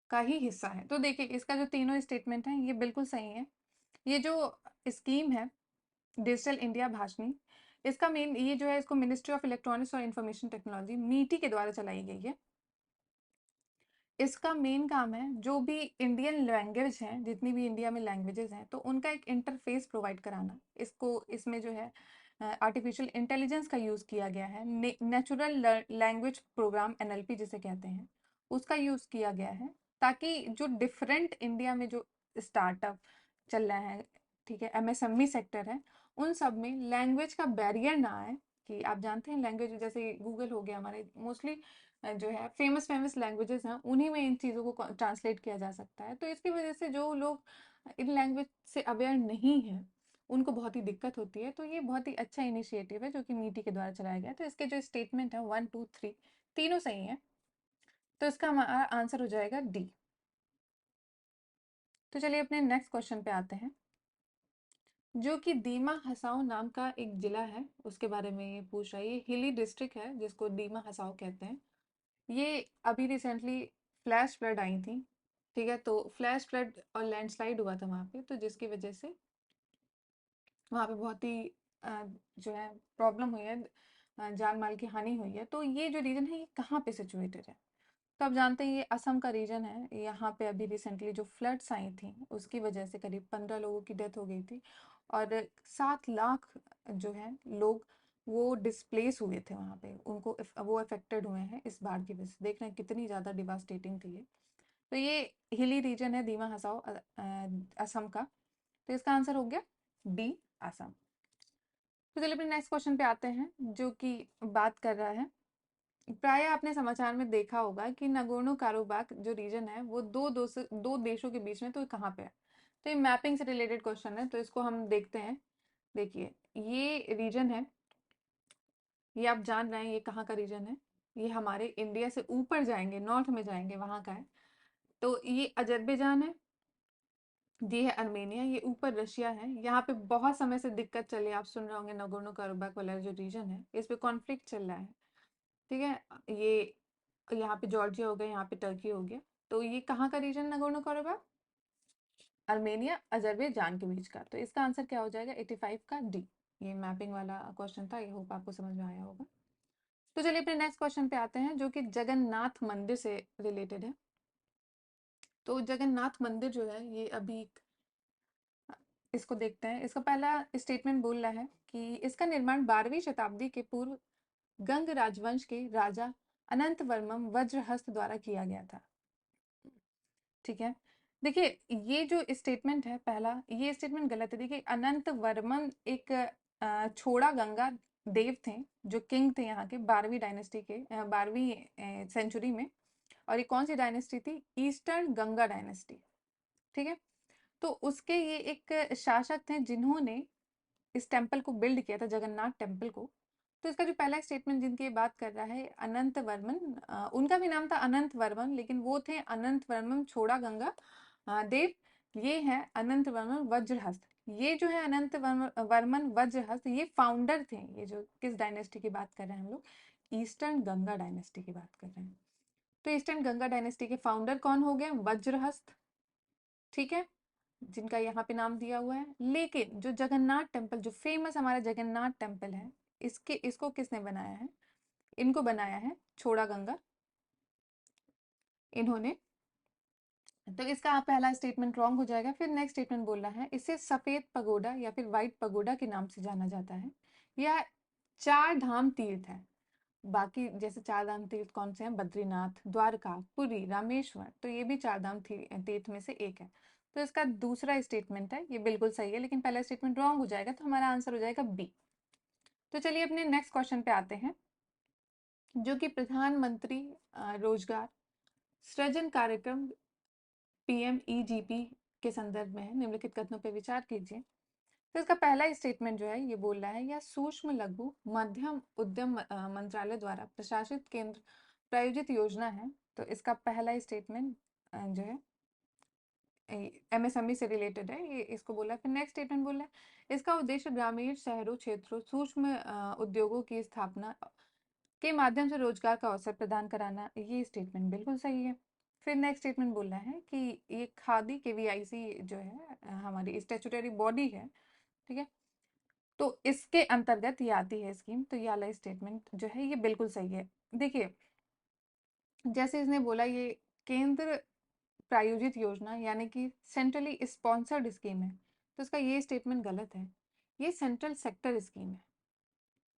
का ही हिस्सा है। तो देखिए, इसका जो तीनों स्टेटमेंट हैं ये बिल्कुल सही है। ये जो स्कीम है डिजिटल इंडिया भाषणी, इसका मेन ये जो है, इसको मिनिस्ट्री ऑफ इलेक्ट्रॉनिक्स और इंफॉर्मेशन टेक्नोलॉजी, MITI के द्वारा चलाई गई है। इसका मेन काम है जो भी इंडियन लैंग्वेज हैं, जितनी भी इंडिया में लैंग्वेजेस हैं, तो उनका एक इंटरफेस प्रोवाइड कराना। इसमें जो है आर्टिफिशियल इंटेलिजेंस का यूज़ किया गया है। नेचुरल लैंग्वेज प्रोग्राम, NLP जिसे कहते हैं, उसका यूज़ किया गया है, ताकि जो डिफरेंट इंडिया में जो स्टार्टअप चल रहे हैं, ठीक है, MSME सेक्टर है, उन सब में लैंग्वेज का बैरियर ना आए। कि आप जानते हैं लैंग्वेज जैसे गूगल हो गया, हमारे मोस्टली जो है फेमस फेमस लैंग्वेजेस हैं, उन्हीं में इन चीज़ों को ट्रांसलेट किया जा सकता है। तो इसकी वजह से जो लोग इन लैंग्वेज से अवेयर नहीं है, उनको बहुत ही दिक्कत होती है। तो ये बहुत ही अच्छा इनिशिएटिव है जो कि MITI के द्वारा चलाया गया है। तो इसके जो स्टेटमेंट है 1, 2, 3 तीनों सही है। तो इसका हमारा आंसर हो जाएगा डी। तो चलिए अपने नेक्स्ट क्वेश्चन पे आते हैं, जो कि दीमा हसाओ नाम का एक जिला है, उसके बारे में ये पूछ रहा है। ये हिली डिस्ट्रिक्ट है जिसको दीमा हसाओ कहते हैं। ये अभी रिसेंटली फ्लैश फ्लड आई थी। ठीक है, तो फ्लैश फ्लड और लैंडस्लाइड हुआ था वहाँ पे, तो जिसकी वजह से वहाँ पे बहुत ही जो है प्रॉब्लम हुई है, जान माल की हानि हुई है। तो ये जो रीजन है, ये कहाँ पे सिचुएटेड है? तो आप जानते हैं ये असम का रीजन है। यहाँ पे अभी रिसेंटली जो फ्लड्स आई थी, उसकी वजह से करीब 15 लोगों की डेथ हो गई थी, और 7 लाख जो है लोग वो डिस्प्लेस हुए थे वहाँ पे, उनको वो अफेक्टेड हुए हैं इस बाढ़ की वजह से। देख रहे हैं कितनी ज़्यादा डिवास्टेटिंग थी ये। तो ये हिली रीजन है दीमा हसाओ, असम का। तो इसका आंसर हो गया डी, असम। तो चलिए अपने नेक्स्ट क्वेश्चन पे आते हैं, जो कि बात कर रहा है, प्राय आपने समाचार में देखा होगा कि नगोर्नो कारोबाग जो रीजन है, वो दो देशों के बीच में, तो ये कहाँ पे है? तो ये मैपिंग से रिलेटेड क्वेश्चन है, तो इसको हम देखते हैं। देखिए, ये रीजन है, ये आप जान रहे हैं ये कहाँ का रीजन है। ये हमारे इंडिया से ऊपर जाएंगे, नॉर्थ में जाएंगे, वहाँ का है। तो ये अजरबैजान है, ये है अर्मेनिया, ये ऊपर रशिया है। यहाँ पे बहुत समय से दिक्कत चली, आप सुन रहे होंगे, नगोर्नो कारोबाग वाला जो रीजन है, इस पे कॉन्फ्लिक्ट चल रहा है। ठीक है, ये यहाँ पे जॉर्जिया हो गया, यहाँ पे टर्की हो गया। तो ये कहाँ का रीजन, नगोर्नो कारोबाग? अर्मेनिया अजरबैजान के बीच का। तो इसका आंसर क्या हो जाएगा 85 का डी। ये मैपिंग वाला क्वेश्चन था, आई होप आपको समझ में आया होगा। तो चलिए अपने नेक्स्ट क्वेश्चन पे आते हैं, जो कि जगन्नाथ मंदिर से रिलेटेड है। तो जगन्नाथ मंदिर जो है ये अभी इसको देखते हैं। इसका पहला स्टेटमेंट बोल रहा है कि इसका निर्माण 12वीं शताब्दी के पूर्व गंग राजवंश के राजा अनंत वर्मन वज्रहस्त द्वारा किया गया था। ठीक है, देखिए ये जो स्टेटमेंट है पहला, ये स्टेटमेंट गलत है। देखिए अनंत वर्मन एक छोड़ा गंगा देव थे, जो किंग थे यहाँ के 12वीं डायनेस्टी के, 12वीं सेंचुरी में। और ये कौन सी डायनेस्टी थी? Eastern Ganga dynasty. ठीक है, तो उसके ये एक शासक थे जिन्होंने इस टेम्पल को बिल्ड किया था, जगन्नाथ टेम्पल को। तो इसका जो पहला स्टेटमेंट जिनकी ये बात कर रहा है अनंत वर्मन, उनका भी नाम था अनंत वर्मन, लेकिन वो थे अनंत वर्मन छोड़ा गंगा देव। ये है अनंत वर्मन वज्रहस्त। ये जो है अनंत वर्मन वज्रहस्त, ये फाउंडर थे। ये जो किस डायनेस्टी की बात कर रहे हैं हम लोग? ईस्टर्न गंगा डायनेस्टी की बात कर रहे हैं। तो ईस्टर्न गंगा डायनेस्टी के फाउंडर कौन हो गए? वज्रहस्त। ठीक है, जिनका यहाँ पे नाम दिया हुआ है। लेकिन जो जगन्नाथ टेम्पल, जो फेमस हमारा जगन्नाथ टेम्पल है, इसको किसने बनाया है? इनको बनाया है छोड़ा गंगा, इन्होंने। तो इसका पहला स्टेटमेंट रॉन्ग हो जाएगा। फिर नेक्स्ट स्टेटमेंट बोल रहा है इसे सफेद पगोडा या फिर व्हाइट पगोडा के नाम से जाना जाता है। यह 4 धाम तीर्थ है। बाकी जैसे 4 धाम तीर्थ कौन से हैं? बद्रीनाथ, द्वारका, पुरी, रामेश्वर। तो ये भी 4 धाम तीर्थ में से एक है। तो इसका दूसरा स्टेटमेंट है, ये बिल्कुल सही है, लेकिन पहला स्टेटमेंट रॉन्ग हो जाएगा, तो हमारा आंसर हो जाएगा बी। तो चलिए अपने नेक्स्ट क्वेश्चन पे आते हैं, जो कि प्रधानमंत्री रोजगार सृजन कार्यक्रम PMEGP के संदर्भ में है। निम्नलिखित कथनों पर विचार कीजिए। तो इसका पहला स्टेटमेंट जो है ये बोल रहा है, यह सूक्ष्म लघु मध्यम उद्यम मंत्रालय द्वारा प्रशासित केंद्र प्रायोजित योजना है। तो इसका पहला स्टेटमेंट जो है MSME से रिलेटेड है, ये इसको बोला है। फिर नेक्स्ट स्टेटमेंट बोला है इसका उद्देश्य ग्रामीण शहरों क्षेत्रों सूक्ष्म उद्योगों की स्थापना के माध्यम से रोजगार का अवसर प्रदान कराना। ये स्टेटमेंट बिल्कुल सही है। फिर नेक्स्ट स्टेटमेंट बोल रहा है कि ये खादी KVIC जो है हमारी स्टेचुटरी बॉडी है। ठीक है, तो इसके अंतर्गत ये आती है स्कीम। तो ये वाला स्टेटमेंट जो है ये बिल्कुल सही है। देखिए जैसे इसने बोला ये केंद्र प्रायोजित योजना यानी कि सेंट्रली स्पॉन्सर्ड स्कीम है, तो इसका ये स्टेटमेंट गलत है। ये सेंट्रल सेक्टर स्कीम है।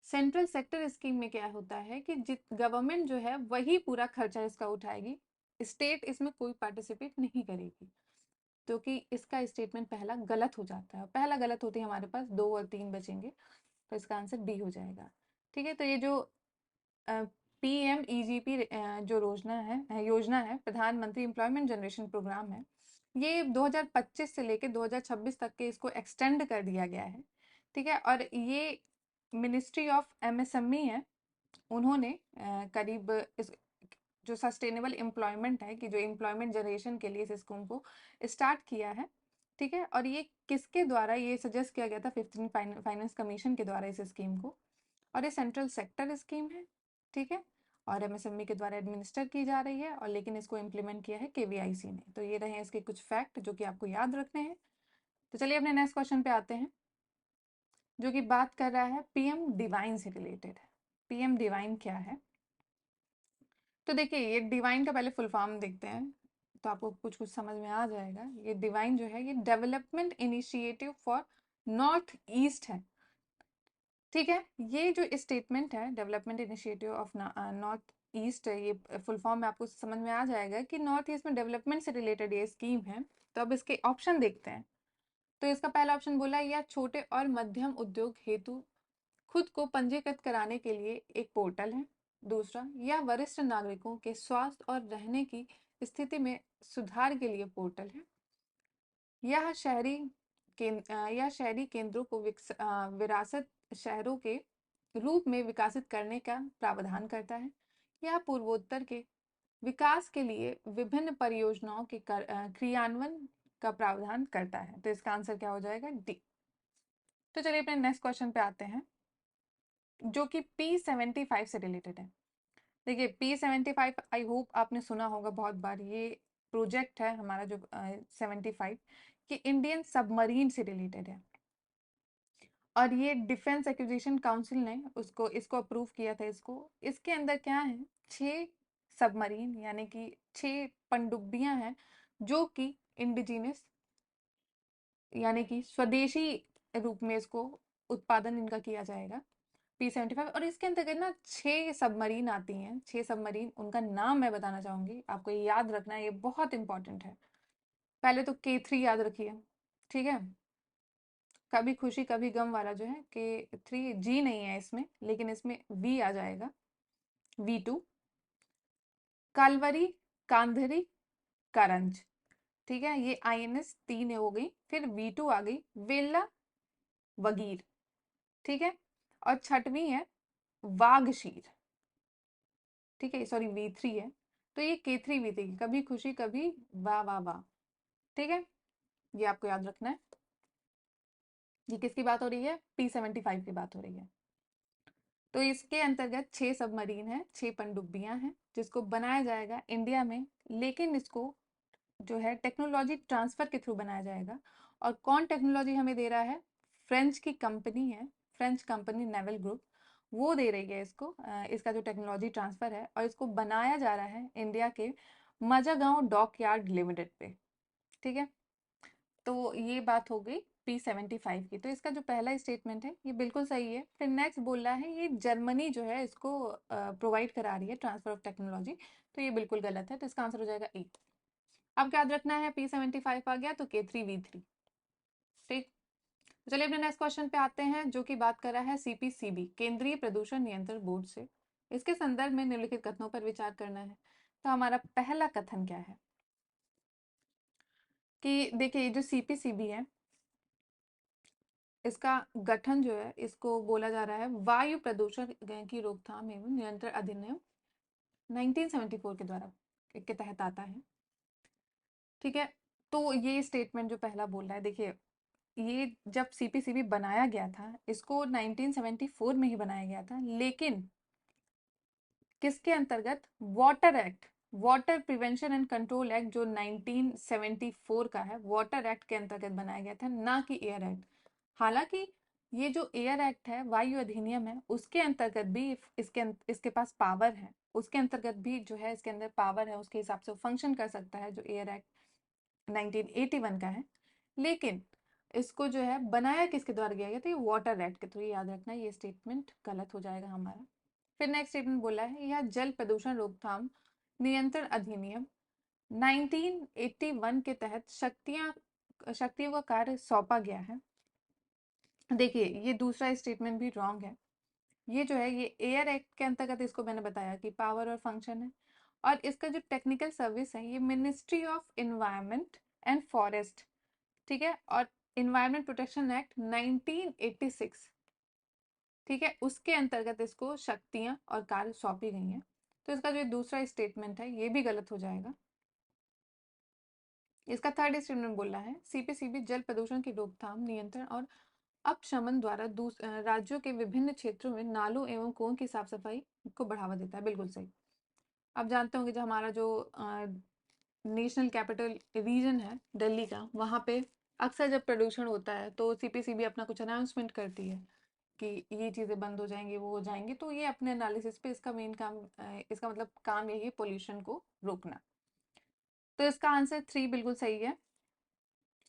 सेंट्रल सेक्टर स्कीम में क्या होता है कि गवर्नमेंट जो है वही पूरा खर्चा इसका उठाएगी, स्टेट इसमें कोई पार्टिसिपेट नहीं करेगी। तो कि इसका स्टेटमेंट पहला गलत हो जाता है। पहला गलत होते ही हमारे पास 2 और 3 बचेंगे, तो इसका आंसर बी हो जाएगा। ठीक है, तो ये जो PMEGP जो योजना है प्रधानमंत्री एम्प्लॉयमेंट जनरेशन प्रोग्राम है, ये 2025 से लेकर 2026 तक के इसको एक्सटेंड कर दिया गया है। ठीक है, और ये मिनिस्ट्री ऑफ MSME है, उन्होंने करीब इस जो सस्टेनेबल एम्प्लॉयमेंट है कि जो एम्प्लॉयमेंट जनरेशन के लिए इस स्कीम को स्टार्ट किया है। ठीक है, और ये किसके द्वारा ये सजेस्ट किया गया था? 15 फाइनेंस कमीशन के द्वारा इस स्कीम को। और ये सेंट्रल सेक्टर स्कीम है। ठीक है, और MSME के द्वारा एडमिनिस्टर की जा रही है, और लेकिन इसको इम्प्लीमेंट किया है KVIC ने। तो ये रहे इसके कुछ फैक्ट जो कि आपको याद रखने हैं। तो चलिए अपने नेक्स्ट क्वेश्चन पे आते हैं, जो कि बात कर रहा है PM डिवाइन से रिलेटेड है। PM डिवाइन क्या है? तो देखिए ये डिवाइन का पहले फुल फॉर्म देखते हैं, तो आपको कुछ कुछ समझ में आ जाएगा। ये डिवाइन जो है ये development initiative for north east है। ठीक है, ये जो स्टेटमेंट है development initiative of north east, ये फुल फॉर्म में आपको समझ में आ जाएगा कि नॉर्थ ईस्ट में डेवलपमेंट से रिलेटेड ये स्कीम है। तो अब इसके ऑप्शन देखते हैं। तो इसका पहला ऑप्शन बोला यह छोटे और मध्यम उद्योग हेतु खुद को पंजीकृत कराने के लिए एक पोर्टल है। दूसरा, यह वरिष्ठ नागरिकों के स्वास्थ्य और रहने की स्थिति में सुधार के लिए पोर्टल है। यह शहरी केंद्रों को विरासत शहरों के रूप में विकसित करने का प्रावधान करता है। यह पूर्वोत्तर के विकास के लिए विभिन्न परियोजनाओं के क्रियान्वयन का प्रावधान करता है। तो इसका आंसर क्या हो जाएगा? डी। तो चलिए अपने नेक्स्ट क्वेश्चन पे आते हैं, जो कि P75 से रिलेटेड है। देखिए P75 आई होप आपने सुना होगा बहुत बार। ये प्रोजेक्ट है हमारा जो 75 कि इंडियन सबमरीन से रिलेटेड है। और ये डिफेंस एक्विजिशन काउंसिल ने इसको अप्रूव किया था। इसके अंदर क्या है, 6 सबमरीन यानी कि 6 पनडुब्बियां हैं जो कि इंडिजिनस यानी कि स्वदेशी रूप में इसको उत्पादन इनका किया जाएगा, P-75। और इसके अंतर्गत ना 6 सबमरीन आती हैं। 6 सबमरीन, उनका नाम मैं बताना चाहूंगी, आपको ये याद रखना है, ये बहुत इंपॉर्टेंट है। पहले तो K3 याद रखिए, ठीक है। कभी खुशी कभी गम वाला जो है K3, जी नहीं है इसमें, लेकिन इसमें V आ जाएगा, V2। कालवरी, कांधरी, करंज, ठीक है, ये INS 3 हो गई। फिर V2 आ गई, वेला, वगीर, ठीक है। और छठवीं है वागशीर, ठीक है, सॉरी V3 है। तो ये K3 V3, कभी खुशी कभी वाह वाह वाह, ठीक है, ये आपको याद रखना है। ये किसकी बात हो रही है, P-75 की बात हो रही है। तो इसके अंतर्गत 6 सबमरीन है, 6 पनडुब्बियां हैं, जिसको बनाया जाएगा इंडिया में, लेकिन इसको जो है टेक्नोलॉजी ट्रांसफर के थ्रू बनाया जाएगा। और कौन टेक्नोलॉजी हमें दे रहा है, फ्रेंच की कंपनी है, फ्रेंच कंपनी नेवल ग्रुप, वो दे रही है इसको, इसका जो टेक्नोलॉजी ट्रांसफर है। और इसको बनाया जा रहा है इंडिया के मजागांव डॉक यार्ड लिमिटेड पे, ठीक है। तो ये बात हो गई P-75 की। तो इसका जो पहला स्टेटमेंट है ये बिल्कुल सही है। फिर नेक्स्ट बोल रहा है ये जर्मनी जो है इसको प्रोवाइड करा रही है ट्रांसफर ऑफ टेक्नोलॉजी, तो ये बिल्कुल गलत है। तो इसका आंसर हो जाएगा ए। अब याद रखना है P-75 आ गया तो K3 V3, ठीक। तो चलिए अपने नेक्स्ट क्वेश्चन पे आते हैं, जो कि बात कर रहा है CPCB, केंद्रीय प्रदूषण नियंत्रण बोर्ड से। इसके संदर्भ में निम्नलिखित कथनों पर विचार करना है। तो हमारा पहला कथन क्या है कि देखिए, ये जो CPCB है, इसका गठन जो है, इसको बोला जा रहा है वायु प्रदूषण की रोकथाम एवं नियंत्रण अधिनियम 1974 के द्वारा के तहत आता है, ठीक है। तो ये स्टेटमेंट जो पहला बोल रहा है, देखिए, ये जब CPCB बनाया गया था, इसको 1974 में ही बनाया गया था, लेकिन किसके अंतर्गत, water act, water prevention and control act जो 1974 का है, वाटर एक्ट के अंतर्गत बनाया गया था, ना कि एयर एक्ट। हालांकि ये जो एयर एक्ट है, वायु अधिनियम है, उसके अंतर्गत भी इसके पास पावर है, उसके अंतर्गत भी जो है इसके अंदर पावर है, उसके हिसाब से फंक्शन कर सकता है, जो एयर एक्ट 1981 का है। लेकिन इसको जो है बनाया किसके द्वारा गया गया, तो ये वाटर एक्ट के थ्रू, याद रखना, ये स्टेटमेंट गलत हो जाएगा हमारा। फिर नेक्स्ट स्टेटमेंट बोला है, यह जल प्रदूषण रोकथाम नियंत्रण अधिनियम 1981 के तहत शक्तियों का कार्य सौंपा गया है। देखिए, ये दूसरा स्टेटमेंट भी रॉन्ग है। ये जो है, ये एयर एक्ट के अंतर्गत इसको मैंने बताया कि पावर और फंक्शन है। और इसका जो टेक्निकल सर्विस है, ये ministry of environment and forest, ठीक है। और इन्वायरमेंट प्रोटेक्शन एक्ट 1986, ठीक है, उसके अंतर्गत इसको शक्तियां और कार्य सौंपी गई हैं। तो इसका जो दूसरा स्टेटमेंट है, ये भी गलत हो जाएगा। इसका थर्ड स्टेटमेंट बोल रहा है, CPCB जल प्रदूषण की रोकथाम, नियंत्रण और अपशमन द्वारा राज्यों के विभिन्न क्षेत्रों में नालों एवं कुओं की साफ सफाई को बढ़ावा देता है। बिल्कुल सही। आप जानते होंगे, जो हमारा जो नेशनल कैपिटल रीजन है दिल्ली का, वहाँ पे अक्सर जब प्रदूषण होता है तो CPCB अपना कुछ अनाउंसमेंट करती है कि ये चीज़ें बंद हो जाएंगी, वो हो जाएंगी। तो ये अपने एनालिसिस पे इसका मेन काम, इसका मतलब काम यही है, पोल्यूशन को रोकना। तो इसका आंसर 3 बिल्कुल सही है।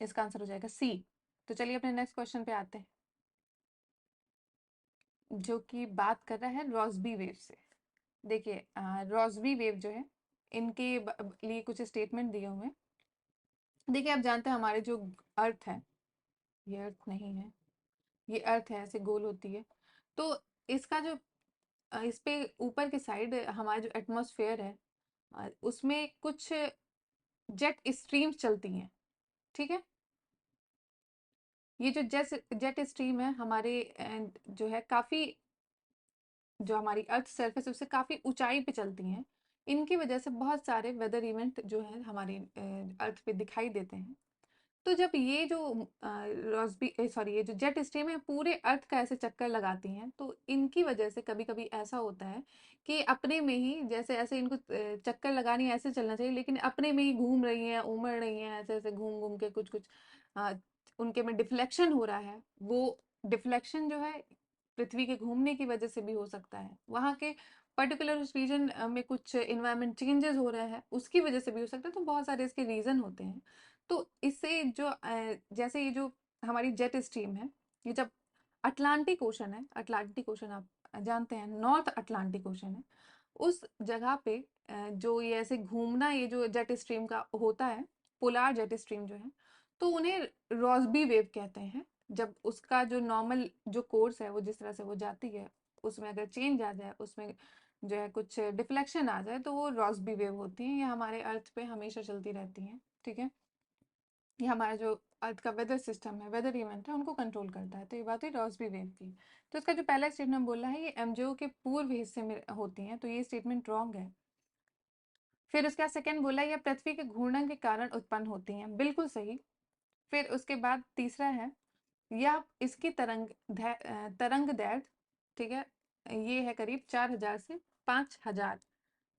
इसका आंसर हो जाएगा C। तो चलिए अपने नेक्स्ट क्वेश्चन पे आते हैं, जो कि बात कर रहा है रॉसबी वेव से। देखिए, रॉसबी वेव जो है, इनके लिए कुछ स्टेटमेंट दिए हुए हैं। देखिए, आप जानते हैं हमारे जो अर्थ है, ये अर्थ नहीं है, ये अर्थ है, ऐसे गोल होती है। तो इसका जो इस पे ऊपर की साइड हमारा जो एटमॉस्फेयर है, उसमें कुछ जेट स्ट्रीम्स चलती हैं, ठीक है। ये जो जेट स्ट्रीम है हमारे जो है काफी, जो हमारी अर्थ सरफेस है उससे काफी ऊंचाई पे चलती हैं। इनकी वजह से बहुत सारे वेदर इवेंट जो है हमारी अर्थ पे दिखाई देते हैं। तो जब ये जो ये जो जेट स्ट्रीम है पूरे अर्थ का ऐसे चक्कर लगाती हैं, तो इनकी वजह से कभी कभी ऐसा होता है कि अपने में ही, जैसे ऐसे इनको चक्कर लगानी है, ऐसे चलना चाहिए, लेकिन अपने में ही घूम रही हैं, उमड़ रही हैं, ऐसे ऐसे घूम घूम के कुछ कुछ, अ, उनके में डिफ्लेक्शन हो रहा है, वो डिफ्लेक्शन जो है पृथ्वी के घूमने की वजह से भी हो सकता है, वहाँ के पर्टिकुलर उस रीजन में कुछ इन्वायरमेंट चेंजेस हो रहे हैं उसकी वजह से भी हो सकता है, तो बहुत सारे इसके रीजन होते हैं। तो इससे जो जैसे ये जो हमारी जेट स्ट्रीम है, ये जब अटलांटिक ओशन है, अटलांटिक ओशन आप जानते हैं नॉर्थ अटलांटिक ओशन है, उस जगह पे जो ये ऐसे घूमना ये जो जेट स्ट्रीम का होता है, पोलार जेट स्ट्रीम जो है, तो उन्हें रॉसबी वेव कहते हैं। जब उसका जो नॉर्मल जो कोर्स है वो जिस तरह से वो जाती है उसमें अगर चेंज आ जाए, उसमें जो है कुछ डिफ्लेक्शन आ जाए, तो वो रॉसबी वेव होती है। ये हमारे अर्थ पे हमेशा चलती रहती हैं, ठीक है। ये हमारा जो अर्थ का वेदर सिस्टम है, वेदर इवेंट है, उनको कंट्रोल करता है। तो ये बात है रॉसबी वेव की। तो इसका जो पहला स्टेटमेंट बोला है ये एमजेओ के पूर्व हिस्से में होती हैं, तो ये स्टेटमेंट रॉन्ग है। फिर उसका सेकंड बोला यह पृथ्वी के घूर्णन के कारण उत्पन्न होती हैं, बिल्कुल सही। फिर उसके बाद तीसरा है यह इसकी तरंग दैर्ध्य, ठीक है, ये है करीब 4000 से 5000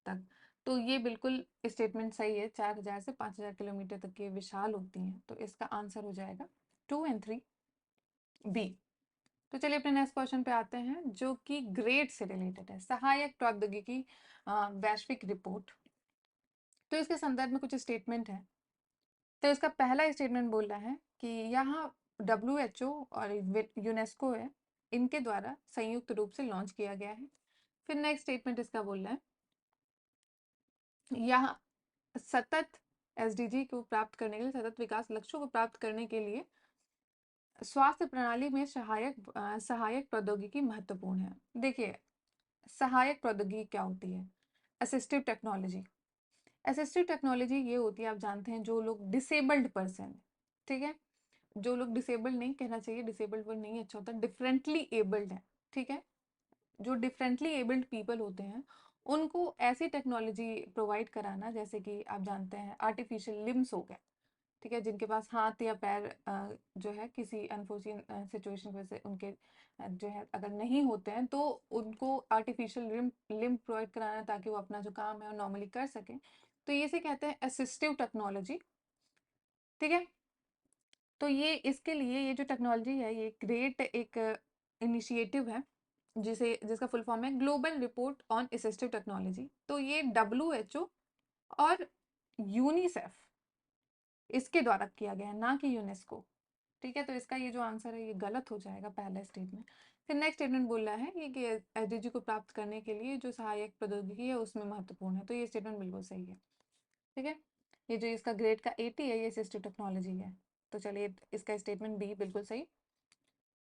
तक। तो ये बिल्कुल स्टेटमेंट सही है, 4000 से 5000 किलोमीटर तक ये विशाल होती हैं। तो इसका आंसर हो जाएगा 2 और 3 बी। तो चलिए अपने नेक्स्ट क्वेश्चन पे आते हैं जो कि ग्रेड से रिलेटेड है, सहायक प्रौद्योगिकी वैश्विक रिपोर्ट। तो इसके संदर्भ में कुछ स्टेटमेंट है। तो इसका पहला स्टेटमेंट बोल रहा है कि यहाँ WHO और यूनेस्को है, इनके द्वारा संयुक्त रूप से लॉन्च किया गया है। फिर नेक्स्ट स्टेटमेंट इसका बोल रहा है यहाँ सतत SDG को प्राप्त करने के लिए, सतत विकास लक्ष्यों को प्राप्त करने के लिए स्वास्थ्य प्रणाली में सहायक प्रौद्योगिकी महत्वपूर्ण है। देखिए सहायक प्रौद्योगिकी क्या होती है? Assistive technology. असिस्टिव टेक्नोलॉजी ये होती है, आप जानते हैं, जो लोग डिसेबल्ड पर्सन, ठीक है, जो लोग डिसेबल्ड नहीं कहना चाहिए, डिसेबल्ड वर्ड नहीं अच्छा होता, डिफरेंटली एबल्ड है, ठीक है, जो डिफरेंटली एबल्ड पीपल होते हैं उनको ऐसी टेक्नोलॉजी प्रोवाइड कराना, जैसे कि आप जानते हैं आर्टिफिशियल लिम्स हो गए, ठीक है, जिनके पास हाथ या पैर जो है किसी अनफोर्चुन सिचुएशन की वजह से उनके जो है अगर नहीं होते हैं, तो उनको आर्टिफिशियल लिम्ब प्रोवाइड कराना ताकि वो अपना जो काम है वो नॉर्मली कर सकें। तो ये से कहते हैं असिस्टिव टेक्नोलॉजी, ठीक है। तो ये इसके लिए ये जो टेक्नोलॉजी है ये ग्रेट एक इनिशिएटिव है जिसका फुल फॉर्म है global report on assistive technology. तो ये WHO और यूनिसेफ इसके द्वारा किया गया है, ना कि यूनेस्को, ठीक है। तो इसका ये जो आंसर है ये गलत हो जाएगा पहला स्टेटमेंट। फिर नेक्स्ट स्टेटमेंट बोल रहा है ये कि SDG को प्राप्त करने के लिए जो सहायक प्रौद्योगिकी है उसमें महत्वपूर्ण है। तो ये स्टेटमेंट बिल्कुल सही है, ठीक है। ये जो इसका ग्रेड का 80 है ये असिस्टिव टेक्नोलॉजी है। तो चलिए इसका स्टेटमेंट बी बिल्कुल सही।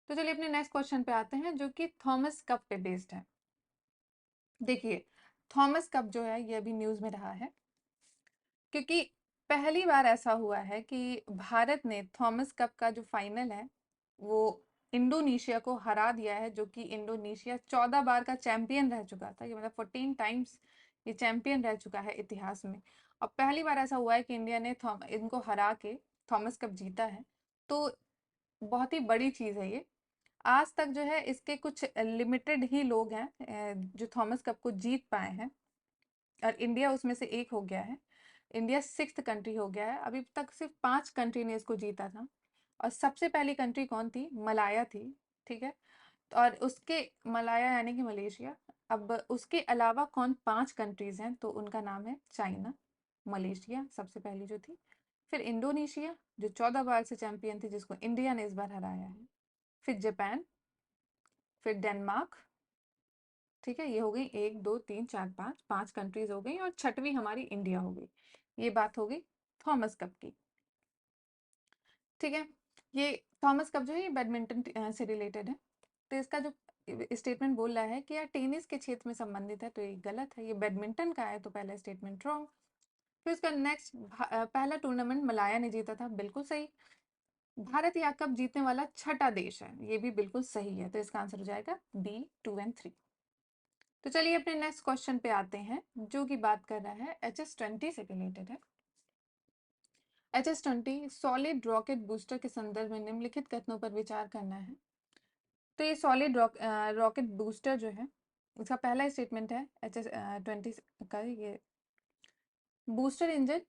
तो चलिए अपने नेक्स्ट क्वेश्चन पे आते हैं जो कि थॉमस कप पे बेस्ड है। देखिए थॉमस कप जो है ये अभी न्यूज में रहा है क्योंकि पहली बार ऐसा हुआ है कि भारत ने थॉमस कप का जो फाइनल है वो इंडोनेशिया को हरा दिया है, जो कि इंडोनेशिया 14 बार का चैंपियन रह चुका था। ये मतलब 14 टाइम्स ये चैंपियन रह चुका है इतिहास में। और पहली बार ऐसा हुआ है कि इंडिया ने इनको हरा के थॉमस कप जीता है। तो बहुत ही बड़ी चीज है ये। आज तक जो है इसके कुछ लिमिटेड ही लोग हैं जो थॉमस कप को जीत पाए हैं, और इंडिया उसमें से एक हो गया है। इंडिया 6th कंट्री हो गया है। अभी तक सिर्फ 5 कंट्री ने इसको जीता था, और सबसे पहली कंट्री कौन थी? मलाया थी, ठीक है। और उसके मलाया यानी कि मलेशिया। अब उसके अलावा कौन 5 कंट्रीज हैं? तो उनका नाम है चाइना, मलेशिया सबसे पहली जो थी, फिर इंडोनेशिया जो 14 बार से चैंपियन थी जिसको इंडिया ने इस बार हराया है, फिर जापान, फिर डेनमार्क, ठीक है। ये हो गई 1 2 3 4 5 5 कंट्रीज हो गई, और छठवीं हमारी इंडिया हो गई। ये बात हो गई थॉमस कप की, ठीक है। ये थॉमस कप जो है ये बैडमिंटन से रिलेटेड है। तो इसका जो स्टेटमेंट बोल रहा है कि यार टेनिस के क्षेत्र में संबंधित है, तो ये गलत है, ये बैडमिंटन का है, तो पहला स्टेटमेंट रॉन्ग। फिर इसका नेक्स्ट पहला टूर्नामेंट मलाया ने जीता था, बिल्कुल सही। भारत यह कप जीतने वाला छठा देश है, ये भी बिल्कुल सही है। तो इसका आंसर हो जाएगा बी 2 और 3। तो चलिए अपने नेक्स्ट क्वेश्चन पे आते हैं जो कि बात कर रहा है HS-20 से रिलेटेड है। HS-20 सॉलिड रॉकेट बूस्टर के संदर्भ में निम्नलिखित कथनों पर विचार करना है। तो ये सॉलिड रॉकेट बूस्टर जो है इसका पहला स्टेटमेंट है HS-20 का, ये booster engine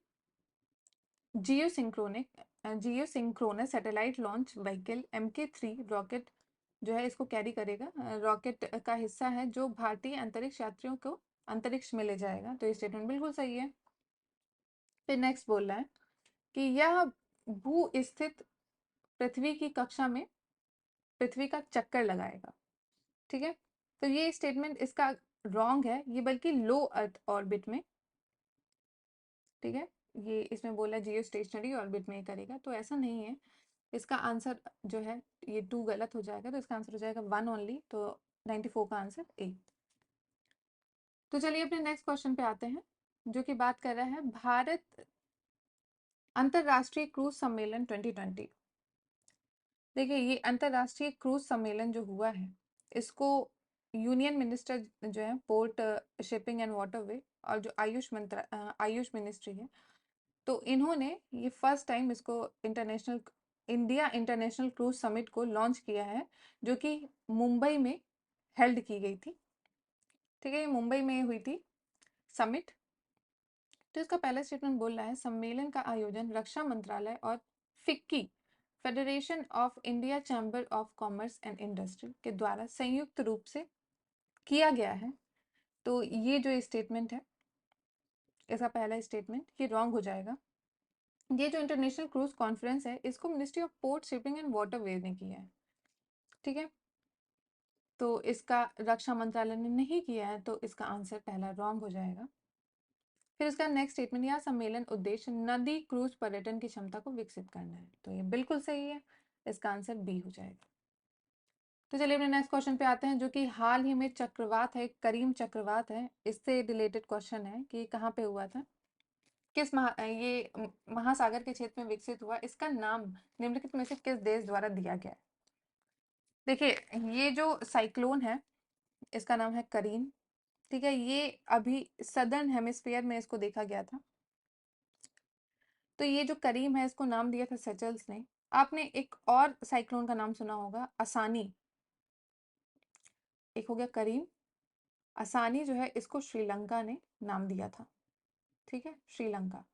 geosynchronous satellite launch vehicle MK3 rocket जो है इसको कैरी करेगा, रॉकेट का हिस्सा है जो भारतीय अंतरिक्ष यात्रियों को अंतरिक्ष में ले जाएगा। तो ये स्टेटमेंट बिल्कुल सही है। फिर नेक्स्ट बोल रहा है कि यह भू स्थित पृथ्वी की कक्षा में पृथ्वी का चक्कर लगाएगा। ठीक है, तो ये स्टेटमेंट इसका रॉन्ग है, ये बल्कि लो अर्थ ऑर्बिट में, ठीक है, ये इसमें बोला जियो स्टेशनरी ऑर्बिट में ही करेगा, तो ऐसा नहीं है। इसका आंसर जो है ये 2 गलत हो जाएगा, तो इसका आंसर हो जाएगा 1 ओनली, तो 94 का आंसर ए। तो चलिए अपने नेक्स्ट क्वेश्चन पे आते हैं, जो कि बात कर रहा है भारत अंतरराष्ट्रीय क्रूज सम्मेलन 2020। देखिए ये अंतरराष्ट्रीय क्रूज सम्मेलन जो हुआ है, इसको यूनियन मिनिस्टर जो है पोर्ट, शिपिंग एंड वाटरवे और जो आयुष मिनिस्ट्री है, तो इन्होंने ये फर्स्ट टाइम इसको इंडिया इंटरनेशनल क्रूज समिट को लॉन्च किया है, जो कि मुंबई में हेल्ड की गई थी। ठीक है, ये मुंबई में हुई थी समिट। तो इसका पहला स्टेटमेंट बोल रहा है सम्मेलन का आयोजन रक्षा मंत्रालय और FICCI federation of India chamber of commerce and industry के द्वारा संयुक्त रूप से किया गया है। तो ये जो स्टेटमेंट है, इसका पहला स्टेटमेंट ये रॉन्ग हो जाएगा। ये जो इंटरनेशनल क्रूज कॉन्फ्रेंस है, इसको ministry of port, shipping and waterways ने किया है। ठीक है, तो इसका रक्षा मंत्रालय ने नहीं किया है, तो इसका आंसर पहला रॉन्ग हो जाएगा। फिर इसका नेक्स्ट स्टेटमेंट, यह सम्मेलन उद्देश्य नदी क्रूज पर्यटन की क्षमता को विकसित करना है, तो ये बिल्कुल सही है, इसका आंसर बी हो जाएगा। तो चलिए अपने नेक्स्ट क्वेश्चन पे आते हैं, जो कि हाल ही में चक्रवात है, करीम चक्रवात है, इससे रिलेटेड क्वेश्चन है कि कहाँ पे हुआ था, ये महासागर के क्षेत्र में विकसित हुआ, इसका नाम निम्नलिखित में से किस देश द्वारा दिया गया है। देखिए ये जो साइक्लोन है, इसका नाम है करीम। ठीक है, ये अभी सदर्न हेमिस्फीयर में इसको देखा गया था। तो ये जो करीम है, इसको नाम दिया था सेचल्स ने। आपने एक और साइक्लोन का नाम सुना होगा, असानी। एक हो गया करीम, असानी जो है इसको श्रीलंका ने नाम दिया था। ठीक है, श्रीलंका,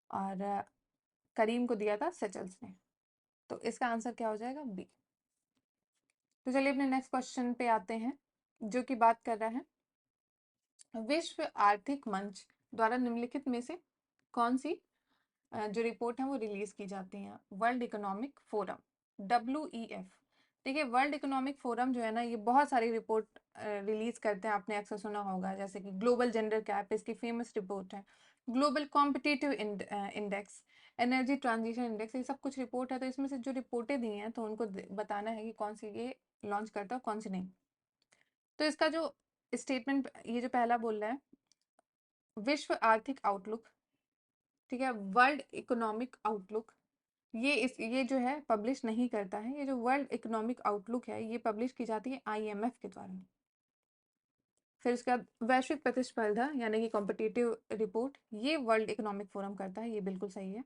और करीम को दिया था सेचल्स ने। तो इसका आंसर क्या हो जाएगा, बी। तो चलिए अपने नेक्स्ट क्वेश्चन पे आते हैं, जो कि बात कर रहा है विश्व आर्थिक मंच द्वारा निम्नलिखित में से कौन सी जो रिपोर्ट है वो रिलीज की जाती हैं। World economic forum, WEF। देखिए वर्ल्ड इकोनॉमिक फोरम जो है ना, ये बहुत सारी रिपोर्ट रिलीज करते हैं, आपने अक्सर सुना होगा, जैसे कि ग्लोबल जेंडर गैप इसकी फेमस रिपोर्ट है, global competitive index, energy transition index, ये सब कुछ रिपोर्ट है। तो इसमें से जो रिपोर्टें दी हैं, तो उनको बताना है कि कौन सी ये लॉन्च करता है कौन सी नहीं। तो इसका जो स्टेटमेंट ये जो पहला बोल रहा है, विश्व आर्थिक आउटलुक, ठीक है, वर्ल्ड इकोनॉमिक आउटलुक, ये जो है पब्लिश नहीं करता है। ये जो वर्ल्ड इकोनॉमिक आउटलुक है, ये पब्लिश की जाती है IMF के द्वारा। फिर उसके बाद वैश्विक प्रतिस्पर्धा यानी कि कॉम्पिटिटिव रिपोर्ट, ये वर्ल्ड इकोनॉमिक फोरम करता है, ये बिल्कुल सही है।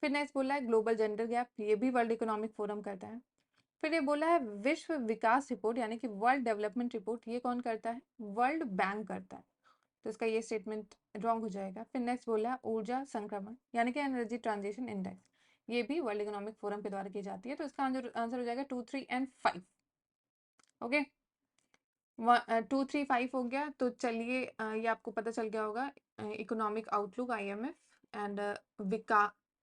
फिर नेक्स्ट बोला है ग्लोबल जेंडर गैप, ये भी वर्ल्ड इकोनॉमिक फोरम करता है। फिर ये बोला है विश्व विकास रिपोर्ट यानी कि वर्ल्ड डेवलपमेंट रिपोर्ट, ये कौन करता है, वर्ल्ड बैंक करता है, तो इसका ये स्टेटमेंट रॉन्ग हो जाएगा। फिर नेक्स्ट बोला है ऊर्जा संक्रमण यानी कि एनर्जी ट्रांजिशन इंडेक्स, ये भी वर्ल्ड इकोनॉमिक फोरम के द्वारा की जाती है, तो इसका आंसर हो जाएगा 2, 3 एंड 5। ओके, 2, 3, 5 हो गया। तो चलिए ये आपको पता चल गया होगा, इकोनॉमिक आउटलुक IMF एंड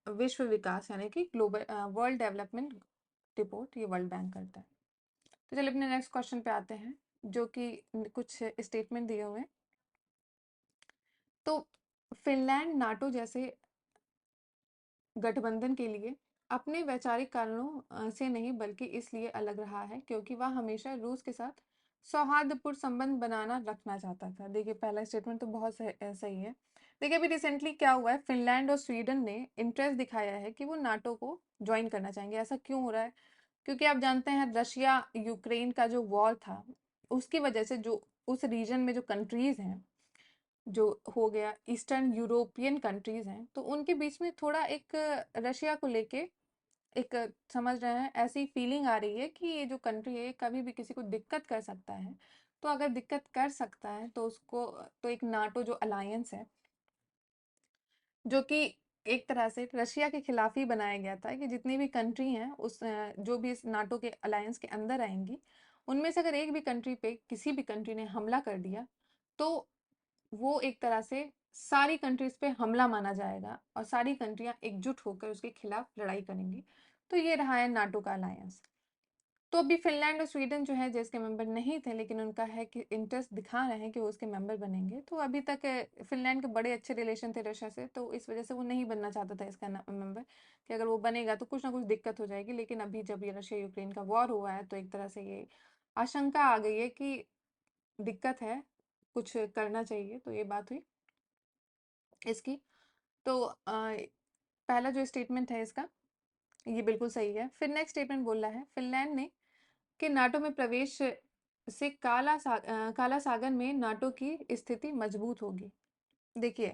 विश्व विकास यानी कि ग्लोबल वर्ल्ड डेवलपमेंट रिपोर्ट, ये वर्ल्ड बैंक करता है। तो चलिए अपने नेक्स्ट क्वेश्चन पे आते हैं, जो कि कुछ स्टेटमेंट दिए हुए हैं। तो फिनलैंड नाटो जैसे गठबंधन के लिए अपने वैचारिक कारणों से नहीं, बल्कि इसलिए अलग रहा है क्योंकि वह हमेशा रूस के साथ सौहार्दपूर्ण संबंध बनाना रखना चाहता था। देखिए पहला स्टेटमेंट तो बहुत सही है। देखिए अभी रिसेंटली क्या हुआ है, फिनलैंड और स्वीडन ने इंटरेस्ट दिखाया है कि वो नाटो को ज्वाइन करना चाहेंगे। ऐसा क्यों हो रहा है, क्योंकि आप जानते हैं रशिया यूक्रेन का जो वॉर था, उसकी वजह से जो उस रीजन में जो कंट्रीज हैं, जो हो गया ईस्टर्न यूरोपियन कंट्रीज हैं, तो उनके बीच में थोड़ा एक रशिया को लेके एक समझ रहे हैं ऐसी फीलिंग आ रही है कि ये जो कंट्री है कभी भी किसी को दिक्कत कर सकता है। तो अगर दिक्कत कर सकता है तो उसको, तो एक नाटो जो अलायंस है, जो कि एक तरह से रशिया के खिलाफ ही बनाया गया था कि जितनी भी कंट्री हैं जो भी इस नाटो के अलायंस के अंदर आएंगी, उनमें से अगर एक भी कंट्री पे किसी भी कंट्री ने हमला कर दिया तो वो एक तरह से सारी कंट्रीज पे हमला माना जाएगा और सारी कंट्रियां एकजुट होकर उसके खिलाफ लड़ाई करेंगी। तो ये रहा है नाटो का अलायंस। तो अभी फिनलैंड और स्वीडन जो है जो इसके मेंबर नहीं थे, लेकिन उनका है कि इंटरेस्ट दिखा रहे हैं कि वो उसके मेंबर बनेंगे। तो अभी तक फिनलैंड के बड़े अच्छे रिलेशन थे रशिया से, तो इस वजह से वो नहीं बनना चाहता था इसका मेंबर, कि अगर वो बनेगा तो कुछ ना कुछ दिक्कत हो जाएगी। लेकिन अभी जब ये रशिया यूक्रेन का वॉर हुआ है तो एक तरह से ये आशंका आ गई है कि दिक्कत है, कुछ करना चाहिए। तो ये बात हुई इसकी। तो पहला जो स्टेटमेंट है इसका, ये बिल्कुल सही है। फिर नेक्स्ट स्टेटमेंट बोल रहा है फिनलैंड ने कि नाटो में प्रवेश से काला सागर में नाटो की स्थिति मजबूत होगी। देखिए,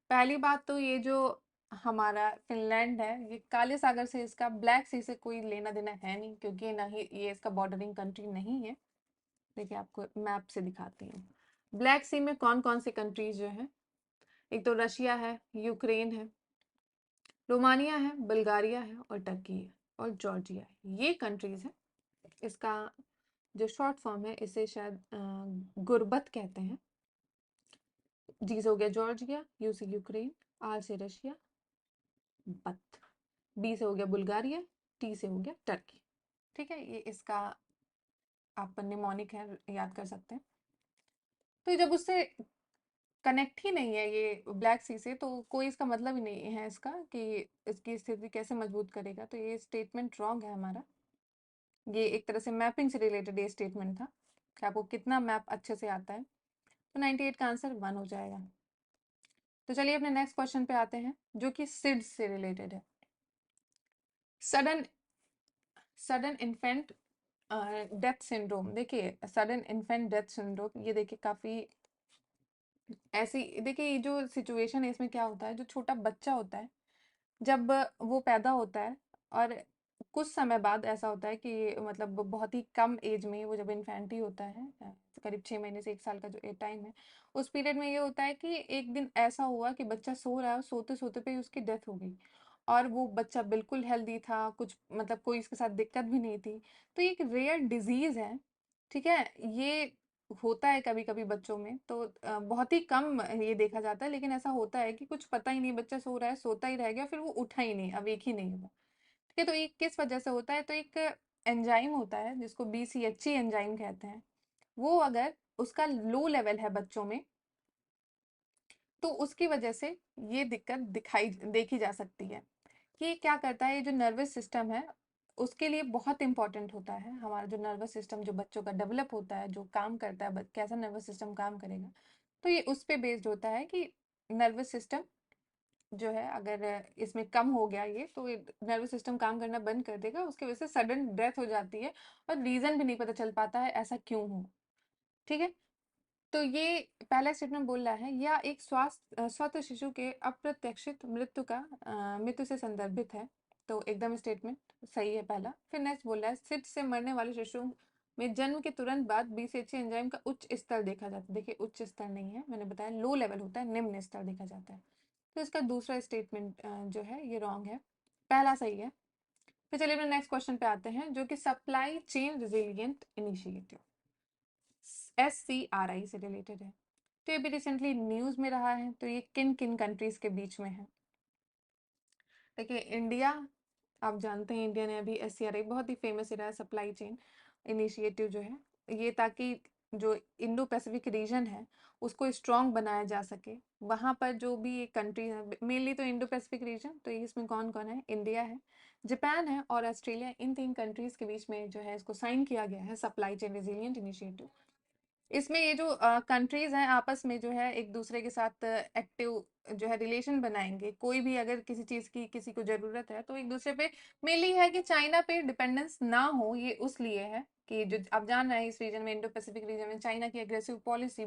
पहली बात तो ये जो हमारा फिनलैंड है, ये काले सागर से, इसका ब्लैक सी से कोई लेना देना है नहीं, क्योंकि ना ही ये इसका बॉर्डरिंग कंट्री नहीं है। देखिए, आपको मैप से दिखाती हूँ। ब्लैक सी में कौन कौन से कंट्रीज जो है, एक तो रशिया है, यूक्रेन है, रोमानिया है, बुल्गारिया है और टर्की है और जॉर्जिया है। ये कंट्रीज है। इसका जो शॉर्ट फॉर्म है इसे शायद गुरबत कहते हैं। जी से हो गया जॉर्जिया, यू से यूक्रेन, आर से रशिया, बत, बी से हो गया बुल्गारिया, टी से हो गया टर्की। ठीक है, ये इसका आप निमोनिक है, याद कर सकते हैं। तो जब उससे कनेक्ट ही नहीं है ये ब्लैक सी से, तो कोई इसका मतलब ही नहीं है इसका कि इसकी स्थिति कैसे मजबूत करेगा। तो ये स्टेटमेंट रॉन्ग है हमारा। ये एक तरह से मैपिंग से रिलेटेड ये स्टेटमेंट था कि आपको कितना मैप अच्छे से आता है। तो 98 का आंसर 1 हो जाएगा। तो चलिए अपने नेक्स्ट क्वेश्चन पे आते हैं, जो कि सिड से रिलेटेड है। Sudden sudden infant death syndrome. देखिए, सडन इन्फेंट डेथ सिंड्रोम, ये देखिए काफी ऐसी, देखिए ये जो सिचुएशन है इसमें क्या होता है, जो छोटा बच्चा होता है जब वो पैदा होता है और कुछ समय बाद ऐसा होता है कि मतलब बहुत ही कम एज में वो जब इन्फेंट ही होता है, करीब 6 महीने से 1 साल का जो टाइम है, उस पीरियड में ये होता है कि एक दिन ऐसा हुआ कि बच्चा सो रहा है और सोते सोते पे ही उसकी डेथ हो गई। और वो बच्चा बिल्कुल हेल्दी था, कुछ मतलब कोई इसके साथ दिक्कत भी नहीं थी। तो ये एक रेयर डिजीज है। ठीक है, ये होता है कभी कभी बच्चों में, तो बहुत ही कम ये देखा जाता है, लेकिन ऐसा होता है कि कुछ पता ही नहीं, बच्चा सो रहा है, सोता ही रह गया, फिर वो उठा ही नहीं, अब एक ही नहीं हुआ। ठीक है, तो ये किस वजह से होता है, तो एक एंजाइम होता है जिसको BCHE एंजाइम कहते हैं। वो अगर उसका लो लेवल है बच्चों में, तो उसकी वजह से ये दिक्कत दिखाई देखी जा सकती है। कि क्या करता है, ये जो नर्वस सिस्टम है उसके लिए बहुत इंपॉर्टेंट होता है। हमारा जो नर्वस सिस्टम जो बच्चों का डेवलप होता है, जो काम करता है, कैसा नर्वस सिस्टम काम करेगा, तो ये उस पे बेस्ड होता है कि नर्वस सिस्टम जो है अगर इसमें कम हो गया ये, तो नर्वस सिस्टम काम करना बंद कर देगा, उसकी वजह से सडन डेथ हो जाती है और रीजन भी नहीं पता चल पाता है ऐसा क्यों हो। ठीक है, तो ये पहला स्टेटमेंट बोल रहा है, या एक स्वास्थ्य शिशु के अप्रत्याशित मृत्यु से संदर्भित है। तो एकदम स्टेटमेंट सही है पहला। फिर नेक्स्ट बोल रहा है, सिड से मरने वाले शिशुओं में जन्म के तुरंत बाद BCHE एंजाइम का उच्च स्तर देखा जाता है। देखिए, उच्च स्तर नहीं है, मैंने बताया लो लेवल होता है, निम्न स्तर देखा जाता है। तो इसका दूसरा स्टेटमेंट जो है ये रॉन्ग है, पहला सही है। फिर चलिए अपने नेक्स्ट क्वेश्चन पे आते हैं, जो कि supply chain resilient initiative SCRI से रिलेटेड है। तो ये भी रिसेंटली न्यूज में रहा है। तो ये किन किन कंट्रीज के बीच में है। देखिए, इंडिया, आप जानते हैं इंडिया ने अभी SCRI बहुत ही फेमस रहा है, सप्लाई चेन इनिशिएटिव जो है ये, ताकि जो इंडो पैसिफिक रीजन है उसको स्ट्रॉन्ग बनाया जा सके। वहाँ पर जो भी कंट्री है, मेनली तो इंडो पैसिफिक रीजन, तो इसमें कौन कौन है, इंडिया है, जापान है और ऑस्ट्रेलिया। इन 3 कंट्रीज के बीच में जो है इसको साइन किया गया है, सप्लाई चेन रेजिलिएंट इनिशिएटिव। इसमें ये जो कंट्रीज हैं आपस में जो है एक दूसरे के साथ एक्टिव जो है रिलेशन बनाएंगे। कोई भी अगर किसी चीज की किसी को जरूरत है तो एक दूसरे पे, मेनली है कि चाइना पे डिपेंडेंस ना हो। ये उस लिए है कि जो आप जान रहे हैं इस रीजन में, इंडो पैसिफिक रीजन में चाइना की एग्रेसिव पॉलिसी,